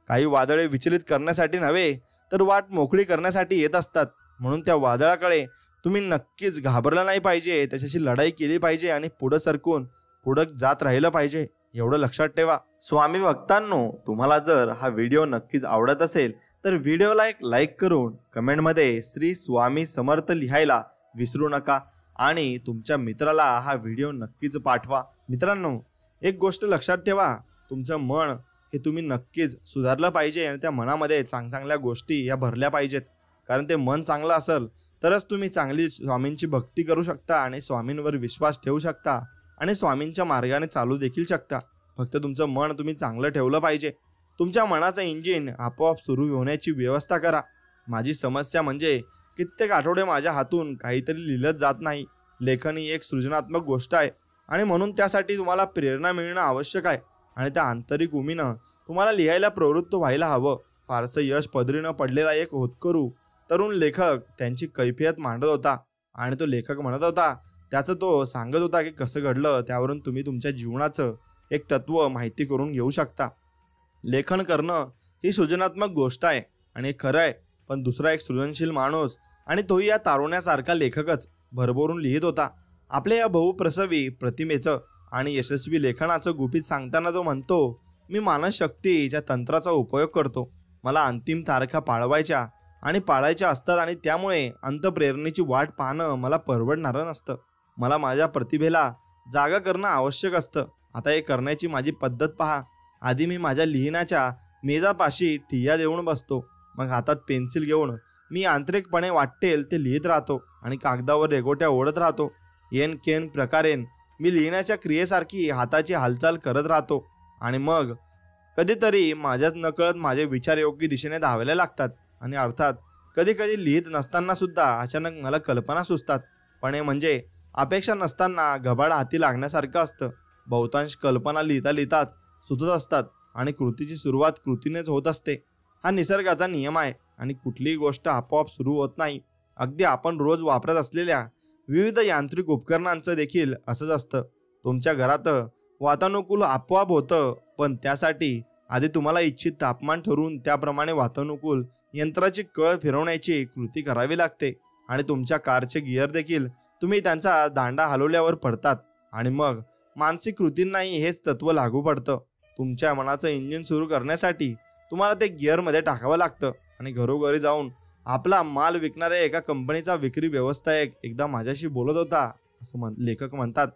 काही वादळे विचलित करण्यासाठी नव्हे तर वाट मोकळी करण्यासाठी येत असतात. म्हणून त्या वादळाकडे तुम्ही नक्कीच घाबरलं नाही पाहिजे. त्याच्याशी लढाई केली पाहिजे आणि पुढे सरकून पुढे जात राहिलं पाहिजे. एवढं लक्षात ठेवा. स्वामी भक्तांनो, तुम्हाला जर हा व्हिडिओ नक्कीच आवडत असेल तर व्हिडिओला एक लाईक करून कमेंटमध्ये श्री स्वामी समर्थ लिहायला विसरू नका आणि तुमच्या मित्राला हा व्हिडिओ नक्कीच पाठवा. मित्रांनो, एक गोष्ट लक्षात ठेवा. तुमचं मन हे तुम्ही नक्कीच सुधारलं पाहिजे आणि त्या मनामध्ये चांगल्या गोष्टी या भरल्या पाहिजेत. कारण ते मन चांगलं असेल तरच तुम्ही चांगली स्वामींची भक्ती करू शकता आणि स्वामींवर विश्वास ठेवू शकता आणि स्वामींच्या मार्गाने चालू देखील शकता. फक्त तुमचं मन तुम्ही चांगलं ठेवलं पाहिजे. तुमच्या मनाचं इंजिन आपोआप सुरू होण्याची व्यवस्था करा. माझी समस्या म्हणजे कित्येक आठवडे माझ्या हातून काहीतरी लिहिलं जात नाही. लेखन ही एक सृजनात्मक गोष्ट आहे आणि म्हणून त्यासाठी तुम्हाला प्रेरणा मिळणं आवश्यक आहे आणि त्या आंतरिक उमीनं तुम्हाला लिहायला प्रवृत्त व्हायला हवं. फारसं यश पदरी न पडलेला एक होतकरू तरुण लेखक त्यांची कैफियत मांडत होता आणि तो लेखक म्हणत होता, त्याचं तो सांगत होता की कसं घडलं. त्यावरून तुम्ही तुमच्या जीवनाचं एक तत्व माहिती करून घेऊ शकता. लेखन करणं ही सृजनात्मक गोष्ट आहे आणि खरं आहे. पण दुसरा एक सृजनशील माणूस आणि तोही या तारुण्यासारखा लेखकच भरभरून लिहित होता. आपल्या या बहुप्रसवी प्रतिमेचं आणि यशस्वी लेखनाचं गुपित सांगताना तो म्हणतो, मी मानसशक्तीच्या तंत्राचा उपयोग करतो. मला अंतिम तारखा पाळायच्या असतात आणि त्यामुळे अंतप्रेरणेची वाट पाहणं मला परवडणारं नसतं. मला माझ्या प्रतिभेला जागा करणं आवश्यक असतं. आता हे करण्याची माझी पद्धत पहा. आधी मी माझ्या लिहिण्याच्या मेजापाशी ठिय्या देऊन बसतो. मग हातात पेन्सिल घेऊन मी आंतरिकपणे वाटेल ते लिहित राहतो आणि कागदावर रेघोट्या ओढत राहतो. येन केन प्रकारेन मी लिहिण्याच्या क्रियेसारखी हाताची हालचाल करत राहतो आणि मग कधीतरी माझ्यात नकळत माझे विचार योग्य दिशेने धावायला लागतात आणि अर्थात कधी कधी लिहित नसताना सुद्धा अचानक मला कल्पना सुचतात. पण हे म्हणजे अपेक्षा नसताना घबाड हाती लागण्यासारखं असतं. बहुतांश कल्पना लिहिताच सुचत असतात आणि कृतीची सुरुवात कृतीनेच होत असते. हा निसर्गाचा नियम आहे आणि कुठलीही गोष्ट आपोआप सुरू होत नाही. अगदी आपण रोज वापरत असलेल्या विविध यांत्रिक उपकरणांचं देखील असंच असतं. तुमच्या घरात वातानुकूल आपोआप होतं, पण त्यासाठी आधी तुम्हाला इच्छित तापमान ठरवून त्याप्रमाणे वातानुकूल यंत्राची कळ फिरवण्याची कृती करावी लागते आणि तुमच्या कारचे गिअर देखील तुम्ही त्यांचा दांडा हलवल्यावर पडतात आणि मग मानसिक कृतींनाही हेच तत्व लागू पडतं. तुमच्या मनाचं इंजिन सुरू करण्यासाठी तुम्हाला ते गिअरमध्ये टाकावं लागतं आणि घरोघरी जाऊन आपला माल विकणाऱ्या एका कंपनीचा विक्री व्यवस्थापक एकदा माझ्याशी बोलत होता असं लेखक म्हणतात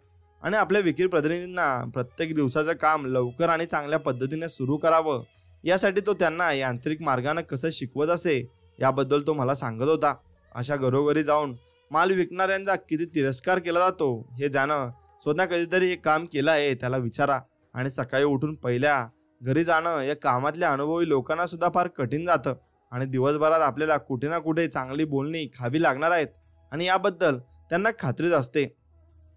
आणि आपल्या विक्री प्रतिनिधींना प्रत्येक दिवसाचं काम लवकर आणि चांगल्या पद्धतीने सुरू करावं यासाठी तो त्यांना यांत्रिक मार्गाने कसं शिकवत असे याबद्दल तो मला सांगत होता. अशा घरोघरी जाऊन माल विकणाऱ्यांचा किती तिरस्कार केला जातो हे जाणं. स्वतः कधीतरी हे काम केलं आहे त्याला विचारा आणि सकाळी उठून पहिल्या घरी जाणं या कामातल्या अनुभवी लोकांना सुद्धा फार कठीण जातं आणि दिवसभरात आपल्याला कुठे ना कुठे चांगली बोलणी खावी लागणार आहेत आणि याबद्दल त्यांना खात्रीच असते.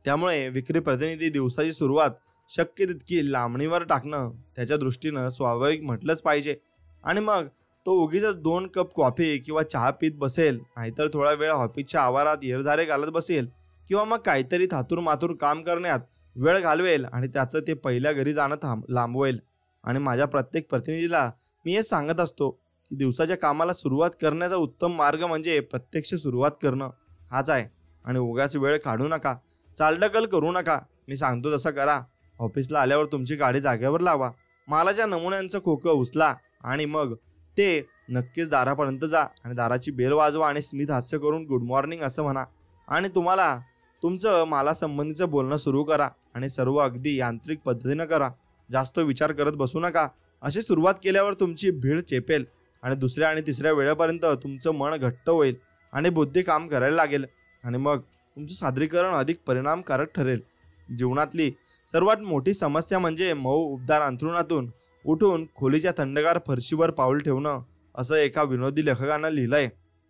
त्यामुळे विक्री प्रतिनिधी दिवसाची सुरुवात शक्य तितकी लांबणीवर टाकणं त्याच्या दृष्टीनं स्वाभाविक म्हटलंच पाहिजे आणि मग तो उगीच 2 कप कॉफी किंवा चहा पीत बसेल, नाहीतर थोडा वेळ ऑफिसच्या आवारात येरझारे घालत बसेल किंवा मग काहीतरी थातूर मातूर काम करण्यात वेळ घालवेल आणि त्याचं ते पहिल्या घरी जाणं लांबवेल. आणि माझ्या प्रत्येक प्रतिनिधीला मी हे सांगत असतो की दिवसाच्या कामाला सुरुवात करण्याचा उत्तम मार्ग म्हणजे प्रत्यक्ष सुरुवात करणं हाच आहे. आणि उगाच वेळ काढू नका, चालढकल करू नका. मी सांगतो तसं करा. ऑफिसला आल्यावर तुमची गाडी जागेवर लावा, मालाच्या नमुन्यांचं खोकं उचला आणि मग ते नक्कीच दारापर्यंत जा आणि दाराची बेल वाजवा आणि स्मित हास्य करून गुड मॉर्निंग असं म्हणा आणि तुम्हाला तुमचं मालासंबंधीचं बोलणं सुरू करा. आणि सर्व अगदी यांत्रिक पद्धतीनं करा, जास्त विचार करत बसू नका. अशी सुरुवात केल्यावर तुमची भीड चेपेल आणि दुसऱ्या आणि तिसऱ्या वेळेपर्यंत तुमचं मन घट्ट होईल आणि बुद्धी काम करायला लागेल आणि मग तुमचं सादरीकरण अधिक परिणामकारक ठरेल. जीवनातली सर्वात मोठी समस्या म्हणजे मऊ उबदार अंथरुणातून उठून खोलीच्या थंडगार फरशीवर पाऊल ठेवणं, असं एका विनोदी लेखकानं लिहिलंय.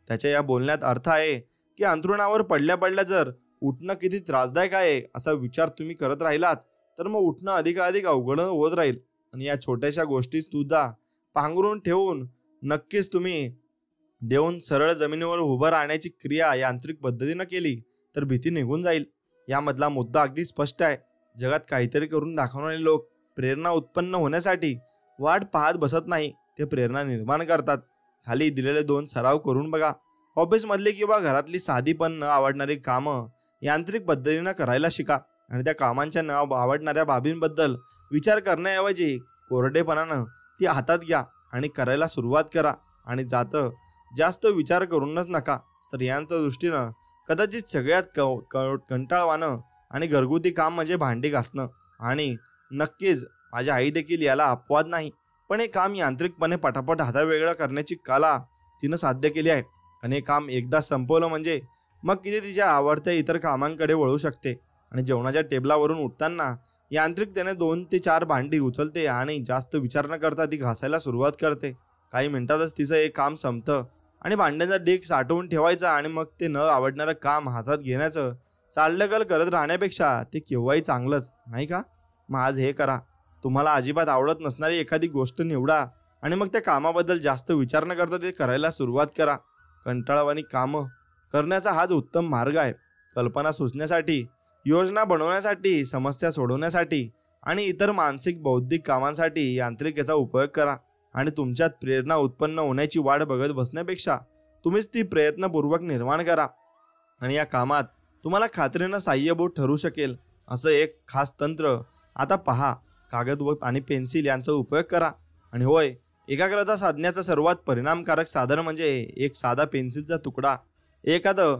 त्याच्या या बोलण्यात अर्थ आहे की अंथरुणावर पडल्या पडल्या जर उठणं किती त्रासदायक आहे असा विचार तुम्ही करत राहिलात तर मग उठणं अधिकाधिक अवघड होत राहील. आणि या छोट्याशा गोष्टी सुद्धा पांघरून ठेवून नक्कीच तुम्ही देऊन सरळ जमिनीवर उभं राहण्याची क्रिया यांत्रिक पद्धतीनं केली तर भीती निघून जाईल. यामधला मुद्दा अगदी स्पष्ट आहे. जगात काहीतरी करून दाखवणारे लोक प्रेरणा उत्पन्न होण्यासाठी वाट पाहत बसत नाही, ते प्रेरणा निर्माण करतात. खाली दिलेले 2 सराव करून बघा. ऑफिसमधली किंवा घरातली साधी पण न आवडणारी कामं यांत्रिक पद्धतीनं करायला शिका आणि त्या कामांच्या न आवडणाऱ्या बाबींबद्दल विचार करण्याऐवजी कोरडेपणानं ती हातात घ्या आणि करायला सुरुवात करा. आणि जास्त विचार करूनच नका. स्त्रियांच्या दृष्टीनं कदाचित सगळ्यात कंटाळवाणं आणि घरगुती काम म्हणजे भांडी घासणं. आणि नक्कीच माझी आई देखील याला अपवाद नाही, पण हे काम यांत्रिकपणे पटापट हातावेगळं करण्याची कला तिनं साध्य केली आहे. आणि हे काम एकदा संपवलं म्हणजे मग किती तिच्या आवडत्या इतर कामांकडे वळू शकते. आणि जेवणाच्या टेबलावरून उठताना यांत्रिकतेने 2 ते 4 भांडी उचलते आणि जास्त विचार न करता ती घासायला सुरुवात करते. काही मिनिटातच तिचं एक काम संपतं आणि भांड्यांचा ढीग साठवून ठेवायचा आणि मग ते न आवडणारं काम हातात घेण्याचं चालढकल करत राहण्यापेक्षा ते केव्हाही चांगलंच, नाही का? मग आज हे करा. तुम्हाला अजिबात आवडत नसणारी एखादी गोष्ट निवडा आणि मग त्या कामाबद्दल जास्त विचार न करता ते करायला सुरुवात करा. कंटाळवाणी कामं करण्याचा हाच उत्तम मार्ग आहे. कल्पना सुचण्यासाठी, योजना बनवण्यासाठी, समस्या सोडवण्यासाठी आणि इतर मानसिक बौद्धिक कामांसाठी यांत्रिकेचा उपयोग करा. आणि तुमच्यात प्रेरणा उत्पन्न होण्याची वाट बघत बसण्यापेक्षा तुम्हीच ती प्रयत्नपूर्वक निर्माण करा. आणि या कामात तुम्हाला खात्रीनं साह्यभूत ठरू शकेल असं एक खास तंत्र आता पहा. कागद व आणि पेन्सिल यांचा उपयोग करा. आणि होय, एकाग्रता साधण्याचं सर्वात परिणामकारक साधन म्हणजे एक साधा पेन्सिलचा तुकडा. एखादं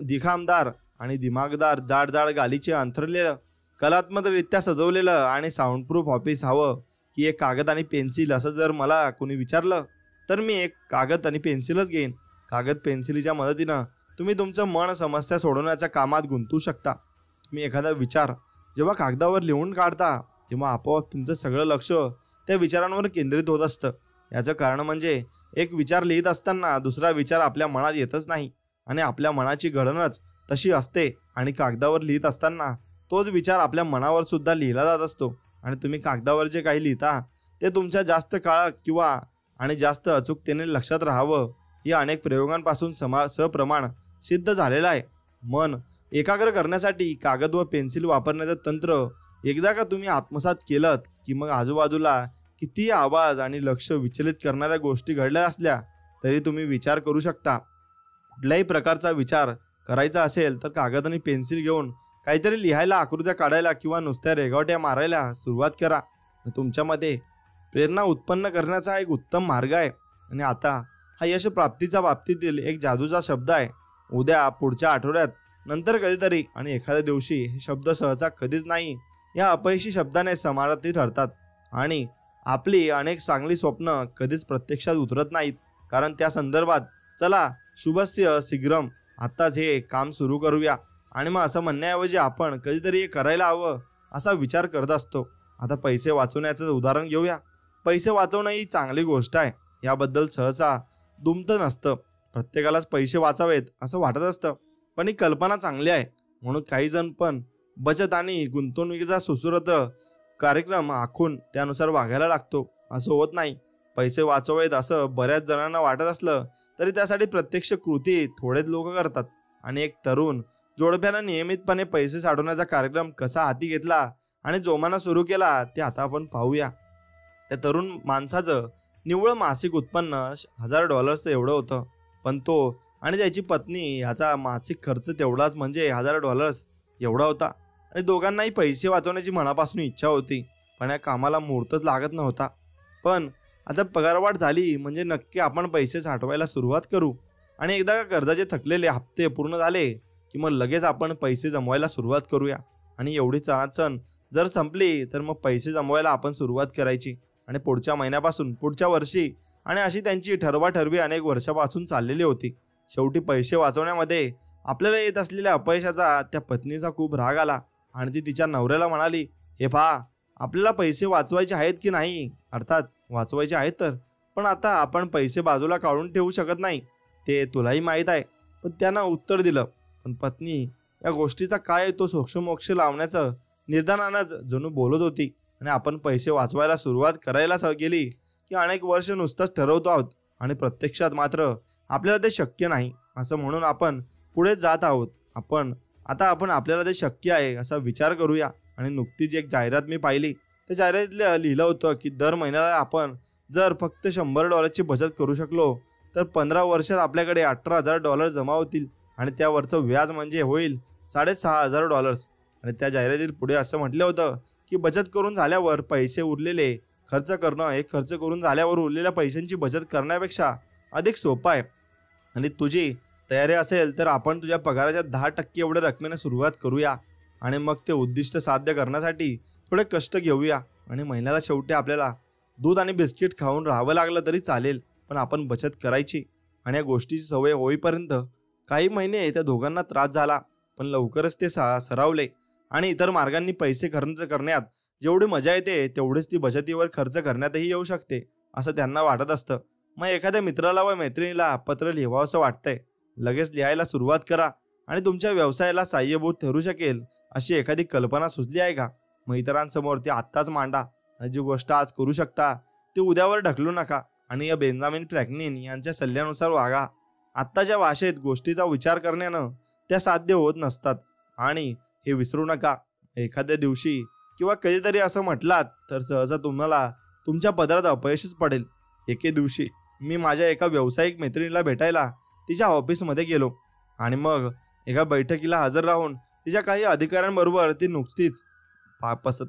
दिखामदार आणि दिमागदार जाड जाड गालीचे अंथरलेलं, कलात्मकरित्या सजवलेलं आणि साऊंडप्रूफ ऑफिस हवं की एक कागद आणि पेन्सिल, असं जर मला कोणी विचारलं तर मी एक कागद आणि पेन्सिलच घेईन. कागद पेन्सिलीच्या मदतीनं तुम्ही तुमचं मन समस्या सोडवण्याच्या कामात गुंतवू शकता. तुम्ही एखादा विचार जेव्हा कागदावर लिहून काढता तेव्हा आपोआप तुमचं सगळं लक्ष त्या विचारांवर केंद्रित होत असतं. याचं कारण म्हणजे एक विचार लिहित असताना दुसरा विचार आपल्या मनात येतच नाही आणि आपल्या मनाची घडणच तशी असते. आणि कागदावर लिहित असताना तोच विचार आपल्या मनावर सुद्धा लिहिला जात असतो. आणि तुम्ही कागदावर जे काही लिहिता ते तुमच्या जास्त काळ किंवा आणि जास्त अचूकतेने लक्षात राहावं ही अनेक प्रयोगांपासून सप्रमाण सिद्ध झालेलं आहे. मन एकाग्र करण्यासाठी कागद व पेन्सिल वापरण्याचं तंत्र एकदा का तुम्ही आत्मसात केलं की मग आजूबाजूला किती आवाज आणि लक्ष विचलित करणाऱ्या गोष्टी घडल्या असल्या तरी तुम्ही विचार करू शकता. कुठल्याही प्रकारचा विचार करायचा असेल तर कागद आणि पेन्सिल घेऊन काहीतरी लिहायला, आकृत्या काढायला किंवा नुसत्या रेघावट्या मारायला सुरुवात करा. तुमच्यामध्ये प्रेरणा उत्पन्न करण्याचा एक उत्तम मार्ग आहे. आणि आता हा यश प्राप्तीच्या बाबतीतील एक जादूचा शब्द आहे. उद्या, पुढच्या आठवड्यात, नंतर कधीतरी आणि एखाद्या दिवशी हे शब्द सहसा कधीच नाही या अपयशी शब्दाने समानार्थी ठरतात. आणि आपली अनेक चांगली स्वप्न कधीच प्रत्यक्षात उतरत नाहीत. कारण त्या संदर्भात चला शुभस्य शीघ्रम, आत्ताच हे काम सुरू करूया आणि मग असं म्हणण्याऐवजी आपण कधीतरी हे करायला हवं असा विचार करत असतो. आता पैसे वाचवण्याचं उदाहरण घेऊया. पैसे वाचवणं ही चांगली गोष्ट आहे, याबद्दल सहसा दुमतं नसतं. प्रत्येकालाच पैसे वाचावेत असं वाटत असतं, पण ही कल्पना चांगली आहे. म्हणून काही जण पण बचत आणि गुंतवणुकीचा सुसूत्रत कार्यक्रम आखून त्यानुसार वागायला लागतो. असं होत नाही. पैसे वाचवावेत असं बऱ्याच जणांना वाटत असलं तरी त्यासाठी प्रत्यक्ष कृती थोडेच लोक करतात. आणि एक तरुण जोडप्यानं नियमितपणे पैसे साठवण्याचा कार्यक्रम कसा हाती घेतला आणि जोमानं सुरू केला ते आता आपण पाहूया. त्या तरुण माणसाचं निव्वळ मासिक उत्पन्न $1000 एवढं होतं. पण तो आणि त्याची पत्नी याचा मासिक खर्च तेवढाच म्हणजे $1000 एवढा होता. आणि दोघांनाही पैसे वाचवण्याची मनापासून इच्छा होती, पण या कामाला मुहूर्तच लागत नव्हता. पण आता पगारवाढ झाली म्हणजे नक्की आपण पैसे साठवायला सुरुवात करू. आणि एकदा का कर्जाचे थकलेले हप्ते पूर्ण झाले की मग लगेच आपण पैसे जमवायला सुरुवात करूया. आणि एवढी चणाचण जर संपली तर मग पैसे जमवायला आपण सुरुवात करायची. आणि पुढच्या महिन्यापासून पुढच्या वर्षी आणि अशी त्यांची ठरवाठरवी अनेक वर्षापासून चाललेली होती. शेवटी पैसे वाचवण्यामध्ये आपल्याला येत असलेल्या अपयशाचा त्या पत्नीचा खूप राग आला आणि ती तिच्या नवऱ्याला म्हणाली, हे पहा, आपल्याला पैसे वाचवायचे आहेत की नाही, अर्थात वाचवायचे आहेत तर, पण आता आपण पैसे बाजूला काढून ठेवू शकत नाही, ते तुलाही माहीत आहे. पण त्यानं उत्तर दिलं. पण पत्नी या गोष्टीचा काय तो सोक्षमोक्ष लावण्याचं निर्धारानंच जणू बोलत होती. आणि आपण पैसे वाचवायला सुरुवात करायलाच गेली की अनेक वर्ष नुसतंच ठरवतो आहोत आणि प्रत्यक्षात मात्र आपल्याला ते शक्य नाही असं म्हणून आपण पुढे जात आहोत. आपण आपल्याला ते शक्य आहे असा विचार करूया. आणि नुकतीच एक जाहिरात मी पाहिली. त्या जाहिरातीत लिहिलं होतं की दर महिन्याला आपण जर फक्त $100 बचत करू शकलो तर 15 वर्षात आपल्याकडे $18,000 जमा होतील आणि त्यावरचं व्याज म्हणजे होईल $6,500. आणि त्या जाहिरातीत पुढे असं म्हटलं होतं की बचत करून झाल्यावर पैसे उरलेले खर्च करणं हे खर्च करून झाल्यावर उरलेल्या पैशांची बचत करण्यापेक्षा अधिक सोपं आहे. आणि तुझी तयारी असेल तर आपण तुझ्या पगाराच्या 10% एवढ्या रकमेने सुरुवात करूया आणि मग ते उद्दिष्ट साध्य करण्यासाठी थोडे कष्ट घेऊया. आणि महिन्याला शेवटी आपल्याला दूध आणि बिस्किट खाऊन राहावं लागलं तरी चालेल, पण आपण बचत करायची. आणि या गोष्टीची सवय होईपर्यंत काही महिने त्या दोघांना त्रास झाला, पण लवकरच ते सरावले. आणि इतर मार्गांनी पैसे खर्च करण्यात जेवढी मजा येते तेवढीच ती बचतीवर खर्च करण्यातही येऊ शकते असं त्यांना वाटत असतं. मग एखाद्या मित्राला व मैत्रिणीला पत्र लिहावंसं वाटतंय, लगेच लिहायला सुरुवात करा. आणि तुमच्या व्यवसायाला सहाय्यभूत ठरू शकेल अशी एखादी कल्पना सुचली आहे का? मग इतरांसमोर ती आत्ताच मांडा. आणि जी गोष्ट आज करू शकता ती उद्यावर ढकलू नका. आणि या बेंजामिन फ्रँकलिन यांच्या सल्ल्यानुसार वागा. आत्ताच्या भाषेत गोष्टीचा विचार करण्यानं त्या साध्य होत नसतात. आणि हे विसरू नका, एखाद्या दिवशी किंवा कधीतरी असं म्हटलात तर सहसा तुम्हाला तुमच्या पदरात अपयशच पडेल. एके दिवशी मी माझ्या एका व्यावसायिक मैत्रिणीला भेटायला तिच्या ऑफिसमध्ये गेलो आणि मग एका बैठकीला हजर राहून तिच्या काही अधिकाऱ्यांबरोबर ती नुकतीच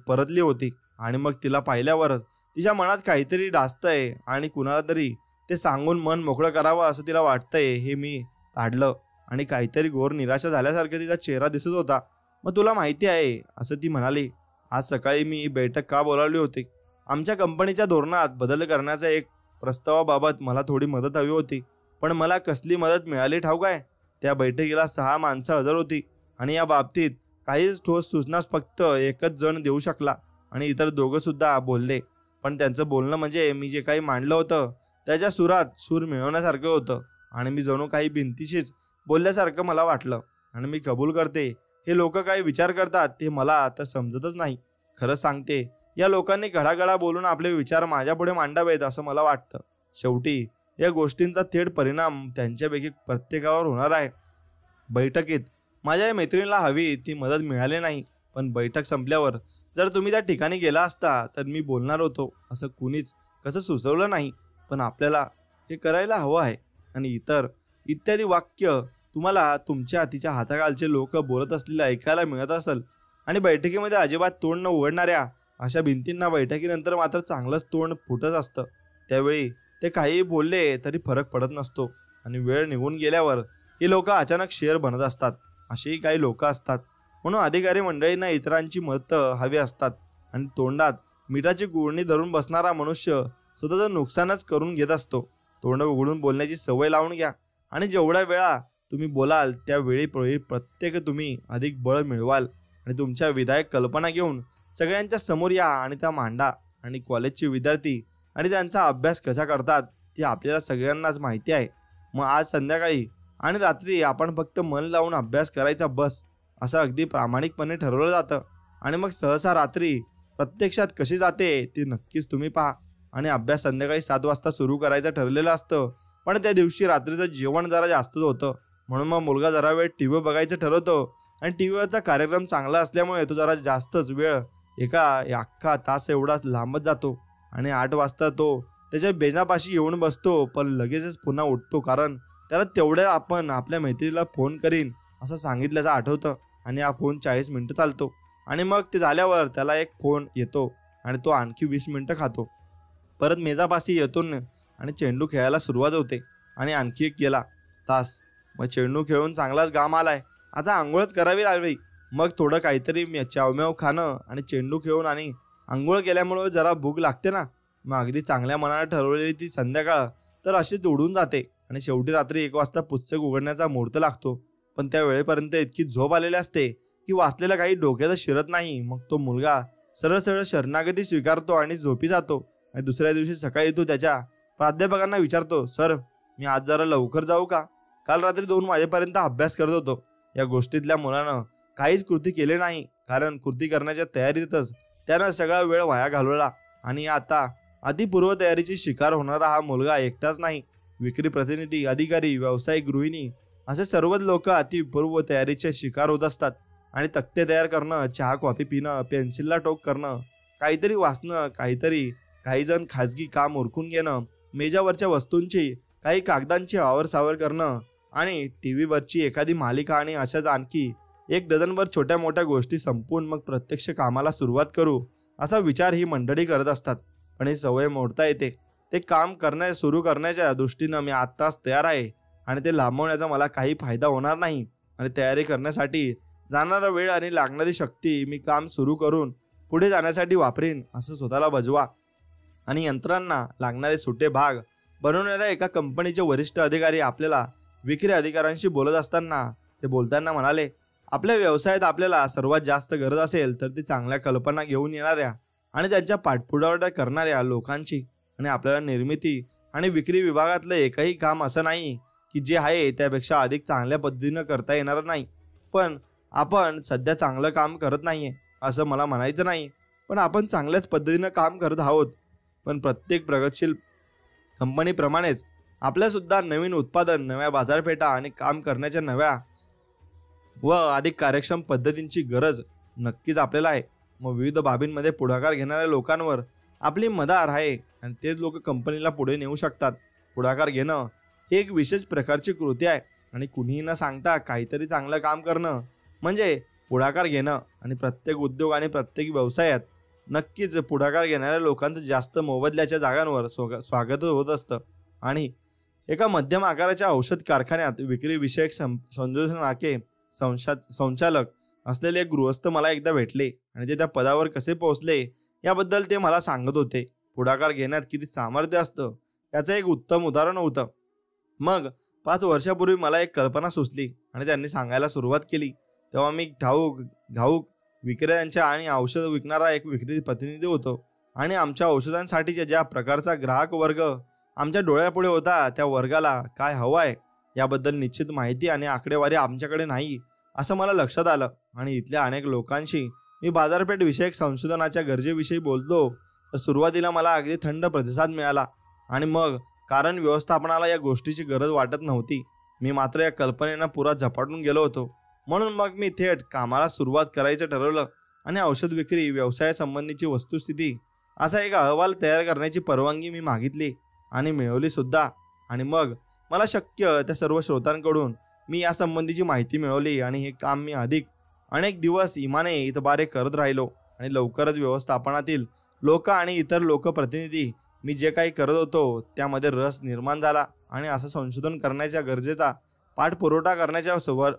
परतली होती. आणि मग तिला पाहिल्यावरच तिच्या मनात काहीतरी डासतंय आणि कुणाला तरी ते सांगून मन मोकळं करावं असं तिला वाटतंय हे मी ताडलं. आणि काहीतरी घोर निराशा झाल्यासारखं तिचा चेहरा दिसत होता. मग तुला माहिती आहे असं ती म्हणाली, आज सकाळी मी बैठक का बोलावली होती? आमच्या कंपनीच्या धोरणात बदल करण्याच्या एक प्रस्तावाबाबत मला थोडी मदत हवी होती, पण मला कसली मदत मिळाली ठाऊक आहे? त्या बैठकीला 6 माणसं हजर होती आणि या बाबतीत काहीच ठोस सूचना फक्त एकच जण देऊ शकला आणि इतर दोघं सुद्धा बोलले. पण त्यांचं बोलणं म्हणजे मी जे काही मांडलं होतं त्याच्या सुरात सूर मिळवण्यासारखं होतं आणि मी जणू काही भिंतीशीच बोलल्यासारखं मला वाटलं. आणि मी कबूल करते, हे लोक काय विचार करतात ते मला आता समजतच नाही. खरं सांगते, या लोकांनी घडाघडा बोलून आपले विचार माझ्यापुढे मांडावेत असं मला वाटतं. शेवटी या गोष्टींचा थेट परिणाम त्यांच्यापैकी प्रत्येकावर होणार आहे. बैठकीत माझ्या मैत्रिणीला हवी ती मदत मिळाली नाही, पण बैठक संपल्यावर जर तुम्ही त्या ठिकाणी गेला असता तर मी बोलणार होतो असं कुणीच कसं सुचवलं नाही. पण आपल्याला हे करायला हवं आहे. आणि इत्यादी वाक्य तुम्हाला तुमच्या तिच्या हाताखालचे लोक बोलत असलेलं ऐकायला मिळत असेल. आणि बैठकीमध्ये अजिबात तोंड न उघडणाऱ्या अशा भिंतींना बैठकीनंतर मात्र चांगलंच तोंड फुटत असतं. त्यावेळी ते काहीही बोलले तरी फरक पडत नसतो. आणि वेळ निघून गेल्यावर ही लोक अचानक शेर बनत असतात. असेही काही लोक असतात. म्हणून अधिकारी मंडळींना इतरांची मतं हवी असतात. आणि तोंडात मिठाची गुळणी धरून बसणारा मनुष्य स्वतःचं नुकसानच करून घेत असतो. तोंड उघडून बोलण्याची सवय लावून घ्या आणि जेवढ्या वेळा तुम्ही बोलाल त्यावेळी प्रत्येक तुम्ही अधिक बळ मिळवाल. आणि तुमच्या विधायक कल्पना घेऊन सगळ्यांच्या समोर या आणि त्या मांडा. आणि कॉलेजचे विद्यार्थी आणि त्यांचा अभ्यास कसा करतात ते आपल्याला सगळ्यांनाच माहिती आहे. मग आज संध्याकाळी आणि रात्री आपण फक्त मन लावून अभ्यास करायचा बस असं अगदी प्रामाणिकपणे ठरवलं जातं. आणि मग सहसा रात्री प्रत्यक्षात कशी जाते ते नक्कीच तुम्ही पहा. आणि अभ्यास संध्याकाळी 7 वाजता सुरू करायचं ठरलेलं असतं, पण त्या दिवशी रात्रीचं जेवण जरा जास्तच होतं. म्हणून मग मुलगा जरा वेळ TV बघायचं ठरवतो आणि TVवरचा कार्यक्रम चांगला असल्यामुळे तो जरा जास्तच वेळ अख्खा तास एवढा लांबच जातो. आणि 8 वाजता तो त्याच्या बेंचापाशी येऊन बसतो, पण लगेचच पुन्हा उठतो, कारण त्याला तेवढ्या आपण आपल्या मैत्रिणीला फोन करीन असं सांगितल्याचं आठवतं आणि हा फोन 40 मिनिटं चालतो आणि मग ते झाल्यावर त्याला एक फोन येतो आणि तो आणखी 20 मिनिटं खातो. परत मेजापाशी येतो आणि चेंडू खेळायला सुरुवात होते आणि आणखी एक गेला तास. मग चेंडू खेळून चांगलाच घाम आलाय, आता आंघोळच करावी लागली. मग थोडं काहीतरी चावम्याव खाणं आणि चेंडू खेळून आणि आंघोळ केल्यामुळे जरा भूक लागते ना, मग अगदी चांगल्या मनाने ठरवलेली ती संध्याकाळ तर अशीच उडून जाते आणि शेवटी रात्री 1 वाजता पुस्तक उघडण्याचा मुहूर्त लागतो. पण त्या वेळेपर्यंत इतकी झोप आलेली असते की वाचलेलं काही डोक्यात शिरत नाही. मग तो मुलगा सरळ सरळ शरणागती स्वीकारतो आणि झोपी जातो आणि दुसऱ्या दिवशी सकाळी तो त्याच्या प्राध्यापकांना विचारतो, सर मी आज जरा लवकर जाऊ का? काल रात्री 2 वाजेपर्यंत अभ्यास करत होतो. या गोष्टीतल्या मुलानं काहीच कृती केली नाही, कारण कृती करण्याच्या तयारीतच त्यानं सगळा वेळ वाया घालवला. आणि आता अतिपूर्व तयारीची शिकार होणारा हा मुलगा एकटाच नाही, विक्री प्रतिनिधी, अधिकारी, व्यावसायिक, गृहिणी असे सर्वच लोक अतिपूर्व तयारीचे शिकार होत असतात. आणि तक्ते तयार करणं, चहा कॉफी पिणं, पेन्सिलला टोक करणं, काहीतरी वाचणं, काही जण खाजगी काम उरकून घेणं, मेजावरच्या वस्तूंची काही कागदांची आवरसावर करणं आणि टीव्हीवरची एखादी मालिका आणि अशाच आणखी 1 डझनभर छोट्या मोठ्या गोष्टी संपवून मग प्रत्यक्ष कामाला सुरुवात करू असा विचार ही मंडळी करत असतात. पण ही सवय मोडता येते. ते काम सुरू करण्याच्या दृष्टीनं मी आत्ताच तयार आहे आणि ते लांबवण्याचा मला काही फायदा होणार नाही. आणि तयारी करण्यासाठी जाणारा वेळ आणि लागणारी शक्ती मी काम सुरू करून पुढे जाण्यासाठी वापरीन असं स्वतःला बजवा. आणि यंत्रांना लागणारे सुटे भाग बनवणाऱ्या एका कंपनीचे वरिष्ठ अधिकारी आपल्याला विक्री अधिकाऱ्यांशी बोलत असताना ते बोलताना म्हणाले, आपल्या व्यवसायात आपल्याला सर्वात जास्त गरज असेल तर ती चांगल्या कल्पना घेऊन येणाऱ्या आणि त्यांच्या पाठपुरावा करणाऱ्या लोकांची. आणि आपल्याला निर्मिती आणि विक्री विभागातलं एकही काम असं नाही की जे आहे त्यापेक्षा अधिक चांगल्या पद्धतीनं करता येणार नाही. पण आपण सध्या चांगलं काम करत नाहीये असं मला म्हणायचं नाही, पण आपण चांगल्याच पद्धतीनं काम करत आहोत. पण प्रत्येक प्रगतशील कंपनीप्रमाणेच आपल्या सुद्धा नवीन उत्पादन, नव्या बाजारपेठा आणि काम करण्याच्या नव्या व अधिक कार्यक्षम पद्धतींची गरज नक्कीच आपल्याला आहे. मग विविध बाबींमध्ये पुढाकार घेणाऱ्या लोकांवर आपली मदार आहे आणि तेच लोक कंपनीला पुढे नेऊ शकतात. पुढाकार घेणं ही एक विशेष प्रकारची कृती आहे आणि कुणीही न सांगता काहीतरी चांगलं काम करणं म्हणजे पुढाकार घेणं. आणि प्रत्येक उद्योग आणि प्रत्येक व्यवसायात नक्कीच पुढाकार घेणाऱ्या लोकांचं जास्त मोबदल्याच्या जागांवर स्वागत होत असतं. आणि एका मध्यम आकाराच्या औषध कारखान्यात विक्री विषयक संशोधनाचे संचालक असलेले एक गृहस्थ मला एकदा भेटले आणि ते त्या पदावर कसे पोहोचले याबद्दल ते मला सांगत होते. पुढाकार घेण्यात किती सामर्थ्य असतं याचं एक उत्तम उदाहरण होतं. मग 5 वर्षापूर्वी मला एक कल्पना सुचली आणि त्यांनी सांगायला सुरुवात केली. तेव्हा मी घाऊक विक्रेत्यांच्या आणि औषध विकणारा एक विक्री प्रतिनिधी होतो आणि आमच्या औषधांसाठीच्या ज्या प्रकारचा ग्राहक वर्ग आमच्या डोळ्यापुढे होता त्या वर्गाला काय हवं आहे याबद्दल निश्चित माहिती आणि आकडेवारी आमच्याकडे नाही असं मला लक्षात आलं. आणि इथल्या अनेक लोकांशी मी बाजारपेठ विषयक संशोधनाच्या गरजेविषयी बोललो तर सुरुवातीला मला अगदी थंड प्रतिसाद मिळाला. आणि मग कारण व्यवस्थापनाला या गोष्टीची गरज वाटत नव्हती, मी मात्र या कल्पनेनं पुरा झपाटून गेलो होतो. म्हणून मग मी थेट कामाला सुरुवात करायचं ठरवलं आणि औषध विक्री व्यवसायासंबंधीची वस्तुस्थिती असा एक अहवाल तयार करण्याची परवानगी मी मागितली आणि मिळवली सुद्धा. आणि मग मला शक्य त्या सर्व स्रोतांकडून मी यासंबंधीची माहिती मिळवली आणि हे काम मी अनेक दिवस इमाने इतबारे करत राहिलो. आणि लवकरच व्यवस्थापनातील लोक आणि इतर लोकप्रतिनिधी मी जे काही करत होतो त्यामध्ये रस निर्माण झाला आणि असं संशोधन करण्याच्या गरजेचा पाठपुरवठा करण्याच्या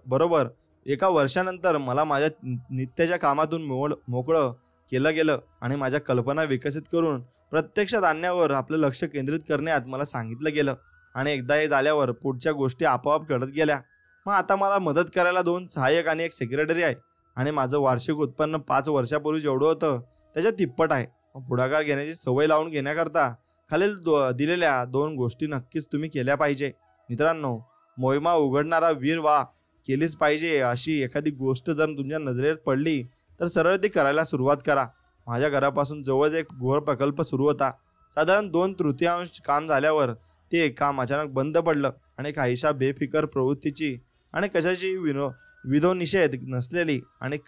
बरोबर 1 वर्षानंतर मला माझ्या नित्याच्या कामातून मोकळं केलं गेलं आणि माझ्या कल्पना विकसित करून प्रत्यक्षात आणण्यावर आपलं लक्ष केंद्रित करण्यात मला सांगितलं गेलं. आणि एकदा हे झाल्यावर पुढच्या गोष्टी आपोआप घडत गेल्या. मग आता मला मदत करायला 2 सहाय्यक आणि 1 सेक्रेटरी आहे आणि माझं वार्षिक उत्पन्न 5 वर्षापूर्वी जेवढं होतं त्याच्या तिप्पट आहे. पुढाकार घेण्याची सवय लावून घेण्याकरता खालील दिलेल्या 2 गोष्टी नक्कीच तुम्ही केल्या पाहिजे. मित्रांनो, मोहिमा उघडणारा वीर केलीच पाहिजे अशी एखादी गोष्ट जर तुमच्या नजरेत पडली तर सरळ ती करायला सुरुवात करा. माझ्या घरापासून जवळच एक घोर प्रकल्प सुरू होता. साधारण 2/3 काम झाल्यावर ते काम अचानक बंद पडलं आणि काहीशा बेफिकर प्रवृत्तीची आणि कशाची विधोनिषेध नसलेली आणि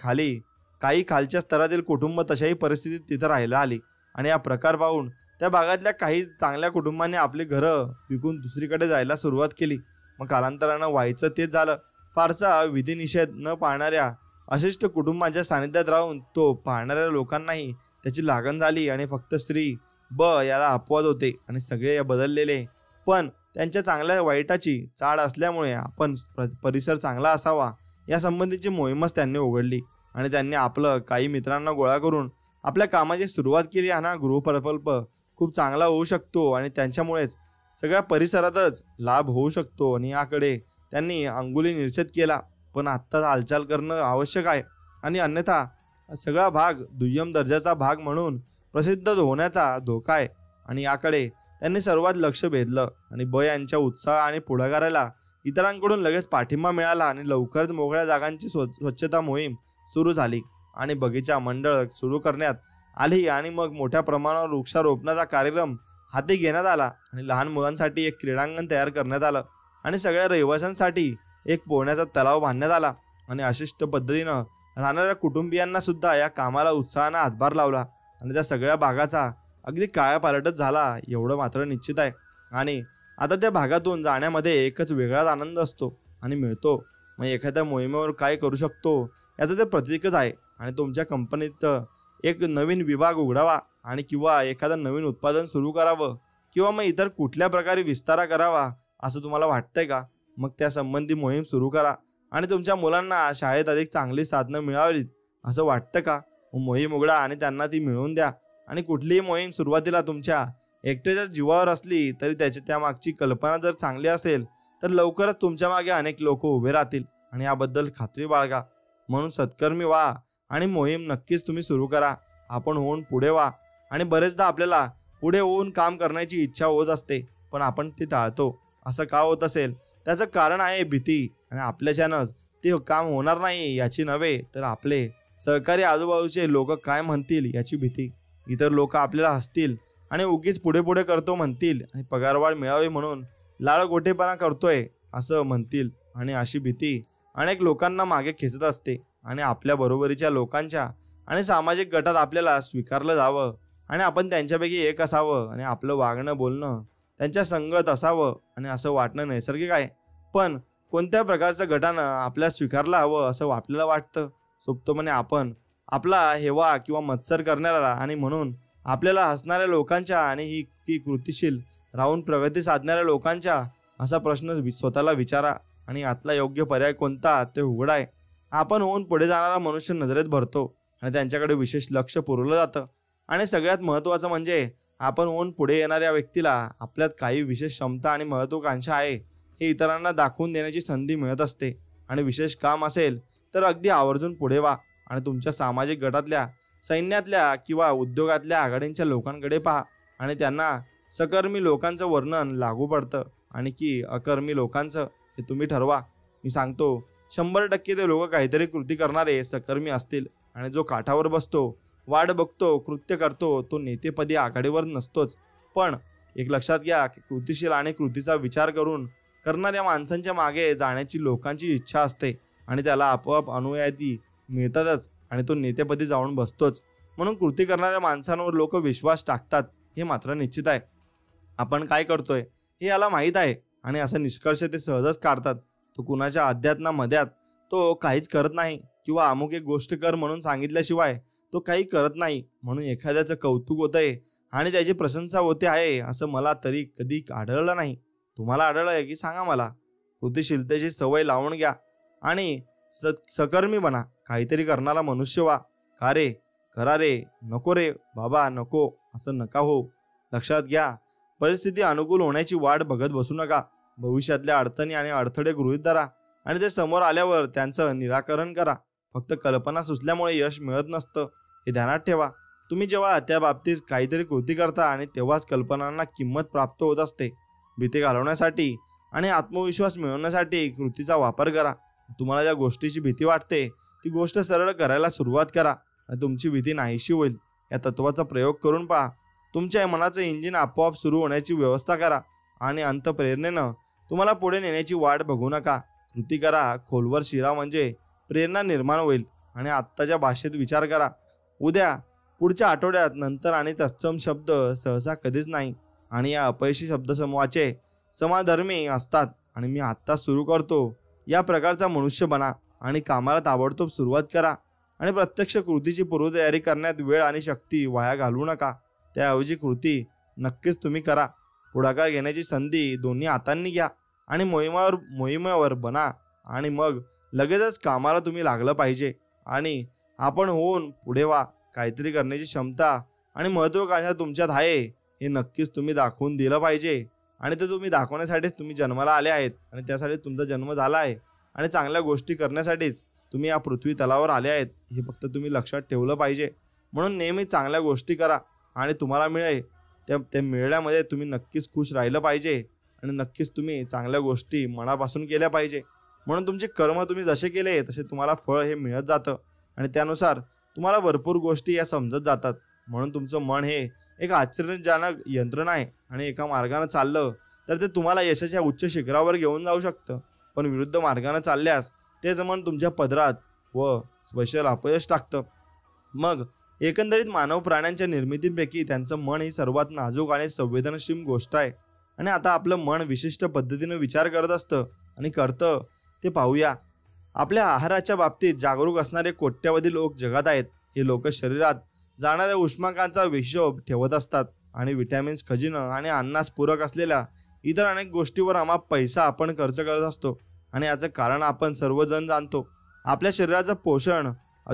खालच्या स्तरातील कुटुंब तशाही परिस्थितीत तिथं राहायला आली. आणि हा प्रकार पाहून त्या भागातल्या काही चांगल्या कुटुंबांनी आपली घरं विकून दुसरीकडे जायला सुरुवात केली. मग कालांतरानं व्हायचं तेच झालं. फारसा विधिनिषेध न पाळणाऱ्या अशिष्ट कुटुंबाच्या सानिध्यात राहून तो पाहणाऱ्या लोकांनाही त्याची लागण झाली आणि फक्त स्त्री ब याला अपवाद होते आणि सगळे बदललेले. पण त्यांच्या चांगल्या वाईटाची चाड असल्यामुळे आपण परिसर चांगला असावा या संबंधीची मोहीमच त्यांनी उघडली आणि त्यांनी आपलं काही मित्रांना गोळा करून आपल्या कामाची सुरुवात केली. आणि हा गृहप्रकल्प खूप चांगला होऊ शकतो आणि त्यांच्यामुळेच सगळ्या परिसरातच लाभ होऊ शकतो आणि याकडे त्यांनी अंगुली निश्चित केला. पण आत्ता हालचाल करणं आवश्यक आहे आणि अन्यथा सगळा भाग दुय्यम दर्जाचा भाग म्हणून प्रसिद्ध होण्याचा धोका आहे. आणि याकडे त्यांनी सर्वात लक्ष वेधलं आणि ब यांच्या उत्साह आणि पुढाकाराला इतरांकडून लगेच पाठिंबा मिळाला आणि लवकरच मोकळ्या जागांची स्वच्छता मोहीम सुरू झाली आणि बगीचा मंडळ सुरू करण्यात आली. आणि मग मोठ्या प्रमाणावर वृक्षारोपणाचा कार्यक्रम हाती घेण्यात आला आणि लहान मुलांसाठी एक क्रीडांगण तयार करण्यात आलं आणि सगळ्या रहिवाशांसाठी एक पोहण्याचा तलाव बांधण्यात आला. आणि अशिष्ट पद्धतीनं राहणाऱ्या कुटुंबियांना सुद्धा या कामाला उत्साहानं हातभार लावला आणि त्या सगळ्या भागाचा अगदी कायापालटच झाला एवढं मात्र निश्चित आहे. आणि आता त्या भागातून जाण्यामध्ये एकच वेगळाच आनंद असतो आणि मिळतो. मग एखाद्या मोहिमेवर काय करू शकतो याचं ते प्रतीकच आहे. आणि तुमच्या कंपनीत एक नवीन विभाग उघडावा आणि किंवा एखादं नवीन उत्पादन सुरू करावं किंवा मग इतर कुठल्या प्रकारे विस्तार करावा असं तुम्हाला वाटतंय का? मग त्या संबंधी मोहीम सुरू करा. आणि तुमच्या मुलांना शाळेत अधिक चांगली साधनं मिळावीत असं वाटतं का? मोहीम उघडा आणि त्यांना ती मिळवून द्या. आणि कुठलीही मोहीम सुरुवातीला तुमच्या एकट्याच्या जीवावर असली तरी त्यामागची कल्पना जर चांगली असेल तर लवकरच तुमच्या मागे अनेक लोक उभे राहतील आणि याबद्दल खात्री बाळगा. म्हणून सत्कर्मी व्हा आणि मोहीम नक्कीच तुम्ही सुरू करा. आपण होऊन पुढे व्हा. आणि बरेचदा आपल्याला पुढे होऊन काम करण्याची इच्छा होत असते पण आपण ती टाळतो. असं का होत असेल? त्याचं कारण आहे भीती. आणि आपल्याच्यानंच ते काम होणार नाही याची नव्हे तर आपले सहकारी आजूबाजूचे लोक काय म्हणतील याची भीती. इतर लोक आपल्याला हसतील आणि उगीच पुढे पुढे करतो म्हणतील आणि पगारवाढ मिळावी म्हणून लाळगोटेपणा करतोय असं म्हणतील. आणि अशी भीती अनेक लोकांना मागे खेचत असते. आणि आपल्या बरोबरीच्या लोकांच्या आणि सामाजिक गटात आपल्याला स्वीकारलं जावं आणि आपण त्यांच्यापैकी एक असावं आणि आपलं वागणं बोलणं त्यांच्या संगत असावं आणि असं वाटणं नैसर्गिक आहे. पण कोणत्या प्रकारच्या गटानं आपल्याला स्वीकारलं हवं असं आपल्याला वाटतं? सुप्तपणे आपण आपला हेवा किंवा मत्सर करणाऱ्याला आणि म्हणून आपल्याला हसणाऱ्या लोकांच्या आणि ही कृतीशील राहून प्रगती साधणाऱ्या लोकांच्या असा प्रश्न स्वतःला विचारा. आणि यातला योग्य पर्याय कोणता ते उघड आहे. आपण होऊन पुढे जाणारा मनुष्य नजरेत भरतो आणि त्यांच्याकडे विशेष लक्ष पुरवलं जातं. आणि सगळ्यात महत्त्वाचं म्हणजे आपण होऊन पुढे येणाऱ्या व्यक्तीला आपल्यात काही विशेष क्षमता आणि महत्त्वाकांक्षा आहे हे इतरांना दाखवून देण्याची संधी मिळत असते. आणि विशेष काम असेल तर अगदी आवर्जून पुढे व्हा आणि तुमच्या सामाजिक गटातल्या, सैन्यातल्या किंवा उद्योगातल्या आघाडींच्या लोकांकडे पहा आणि त्यांना सकर्मी लोकांचं वर्णन लागू पडतं आणि की अकर्मी लोकांचं हे तुम्ही ठरवा. मी सांगतो 100% ते लोक काहीतरी कृती करणारे सकर्मी असतील आणि जो काठावर बसतो, वाट बघतो, कृत्य करतो तो नेतेपदी आघाडीवर नसतोच. पण एक लक्षात घ्या की कृतीशील आणि कृतीचा विचार करून करणाऱ्या माणसांच्या मागे जाण्याची लोकांची इच्छा असते आणि त्याला आपोआप अनुयायी मिळतातच आणि तो नेतेपदी जाऊन बसतोच. म्हणून कृती करणाऱ्या माणसांवर लोक विश्वास टाकतात हे मात्र निश्चित आहे. आपण काय करतोय हे याला माहीत आहे आणि असा निष्कर्ष ते सहजच काढतात. तो कुणाच्या अध्यात्नामध्यात तो काहीच करत नाही किंवा अमुक एक गोष्ट कर म्हणून सांगितल्याशिवाय तो काही करत नाही. म्हणून एखाद्याचं कौतुक होतंय आणि त्याची प्रशंसा होते आहे असं मला तरी कधी आढळलं नाही. तुम्हाला आढळलं आहे की सांगा मला. कृतीशीलतेची सवय लावून घ्या आणि सकर्मी बना. काहीतरी करणारा मनुष्य व्हा. का रे? करा रे. नको रे बाबा नको असं नका हो. लक्षात घ्या, परिस्थिती अनुकूल होण्याची वाट बघत बसू नका. भविष्यातल्या अडचणी आणि अडथळे गृहीत धरा आणि ते समोर आल्यावर त्यांचं निराकरण करा. फक्त कल्पना सुचल्यामुळे यश मिळत नसतं हे ध्यानात ठेवा. तुम्ही जेव्हा त्या बाबतीत काहीतरी कृती करता आणि तेव्हाच कल्पनांना किंमत प्राप्त होत असते. भीती घालवण्यासाठी आणि आत्मविश्वास मिळवण्यासाठी कृतीचा वापर करा. तुम्हाला ज्या गोष्टीची भीती वाटते ती गोष्ट सरळ करायला सुरुवात करा आणि तुमची भीती नाहीशी होईल. या तत्वाचा प्रयोग करून पहा. तुमच्या मनाचं इंजिन आपोआप सुरू होण्याची व्यवस्था करा आणि अंतप्रेरणेनं तुम्हाला पुढे नेण्याची वाट बघू नका. कृती करा. खोलवर शिरा म्हणजे प्रेरणा निर्माण होईल. आणि आत्ताच्या भाषेत विचार करा. उद्या पुढच्या आठवड्यात नंतर आणि तत्सम शब्द सहसा कधीच नाही आणि या अपयशी शब्दसमूहाचे समाधर्मी असतात. आणि मी आत्ता सुरू करतो या प्रकारचा मनुष्य बना आणि कामाला ताबडतोब सुरुवात करा आणि प्रत्यक्ष कृतीची पूर्वतयारी करण्यात वेळ आणि शक्ती वाया घालवू नका. त्याऐवजी कृती नक्कीच तुम्ही करा. पुढाकार घेण्याची संधी दोन्ही हातांनी घ्या आणि मोहिमेवर बना आणि मग लगेचच कामाला तुम्ही लागलं पाहिजे आणि आपण होऊन पुढे व्हा. काहीतरी करण्याची क्षमता आणि महत्त्वाकांक्षा तुमच्यात आहे हे नक्कीच तुम्ही दाखवून दिलं पाहिजे आणि ते तुम्ही दाखवण्यासाठीच तुम्ही जन्माला आले आहेत आणि त्यासाठी तुमचा जन्म झाला आहे आणि चांगल्या गोष्टी करण्यासाठीच तुम्ही या पृथ्वी तलावर आले आहेत हे फक्त तुम्ही लक्षात ठेवलं पाहिजे. म्हणून नेहमी चांगल्या गोष्टी करा आणि तुम्हाला मिळेल त्या मिळण्यामध्ये तुम्ही नक्कीच खुश राहिलं पाहिजे आणि नक्कीच तुम्ही चांगल्या गोष्टी मनापासून केल्या पाहिजे. म्हणून तुमचे कर्म तुम्ही जसे केले तसे तुम्हाला फळ हे मिळत जातं आणि त्यानुसार तुम्हाला भरपूर गोष्टी या समजत जातात. म्हणून तुमचं मन हे एक आश्चर्यजनक यंत्रणा आहे आणि एका मार्गाने चाललं तर ते तुम्हाला यशाच्या उच्च शिखरावर घेऊन जाऊ शकतं, पण विरुद्ध मार्गाने चालल्यास तेच मन तुमच्या पदरात व स्पेशल अपयश टाकतं. मग एकंदरीत मानव प्राण्यांच्या निर्मितींपैकी त्यांचं मन ही सर्वात नाजूक आणि संवेदनशील गोष्ट आहे आणि आता आपलं मन विशिष्ट पद्धतीने विचार करत असतं आणि करतं ते पाहूया. आपल्या आहाराच्या बाबतीत जागरूक असणारे कोट्यावधी लोक जगात आहेत. हे लोक शरीरात जाणाऱ्या उष्मांकाचा हिशोब ठेवत असतात आणि विटॅमिन्स, खजिनं आणि अन्नास पूरक असलेल्या इतर अनेक गोष्टीवर आम्हा पैसा आपण खर्च करत असतो आणि याचं कारण आपण सर्वजण जाणतो. आपल्या शरीराचं पोषण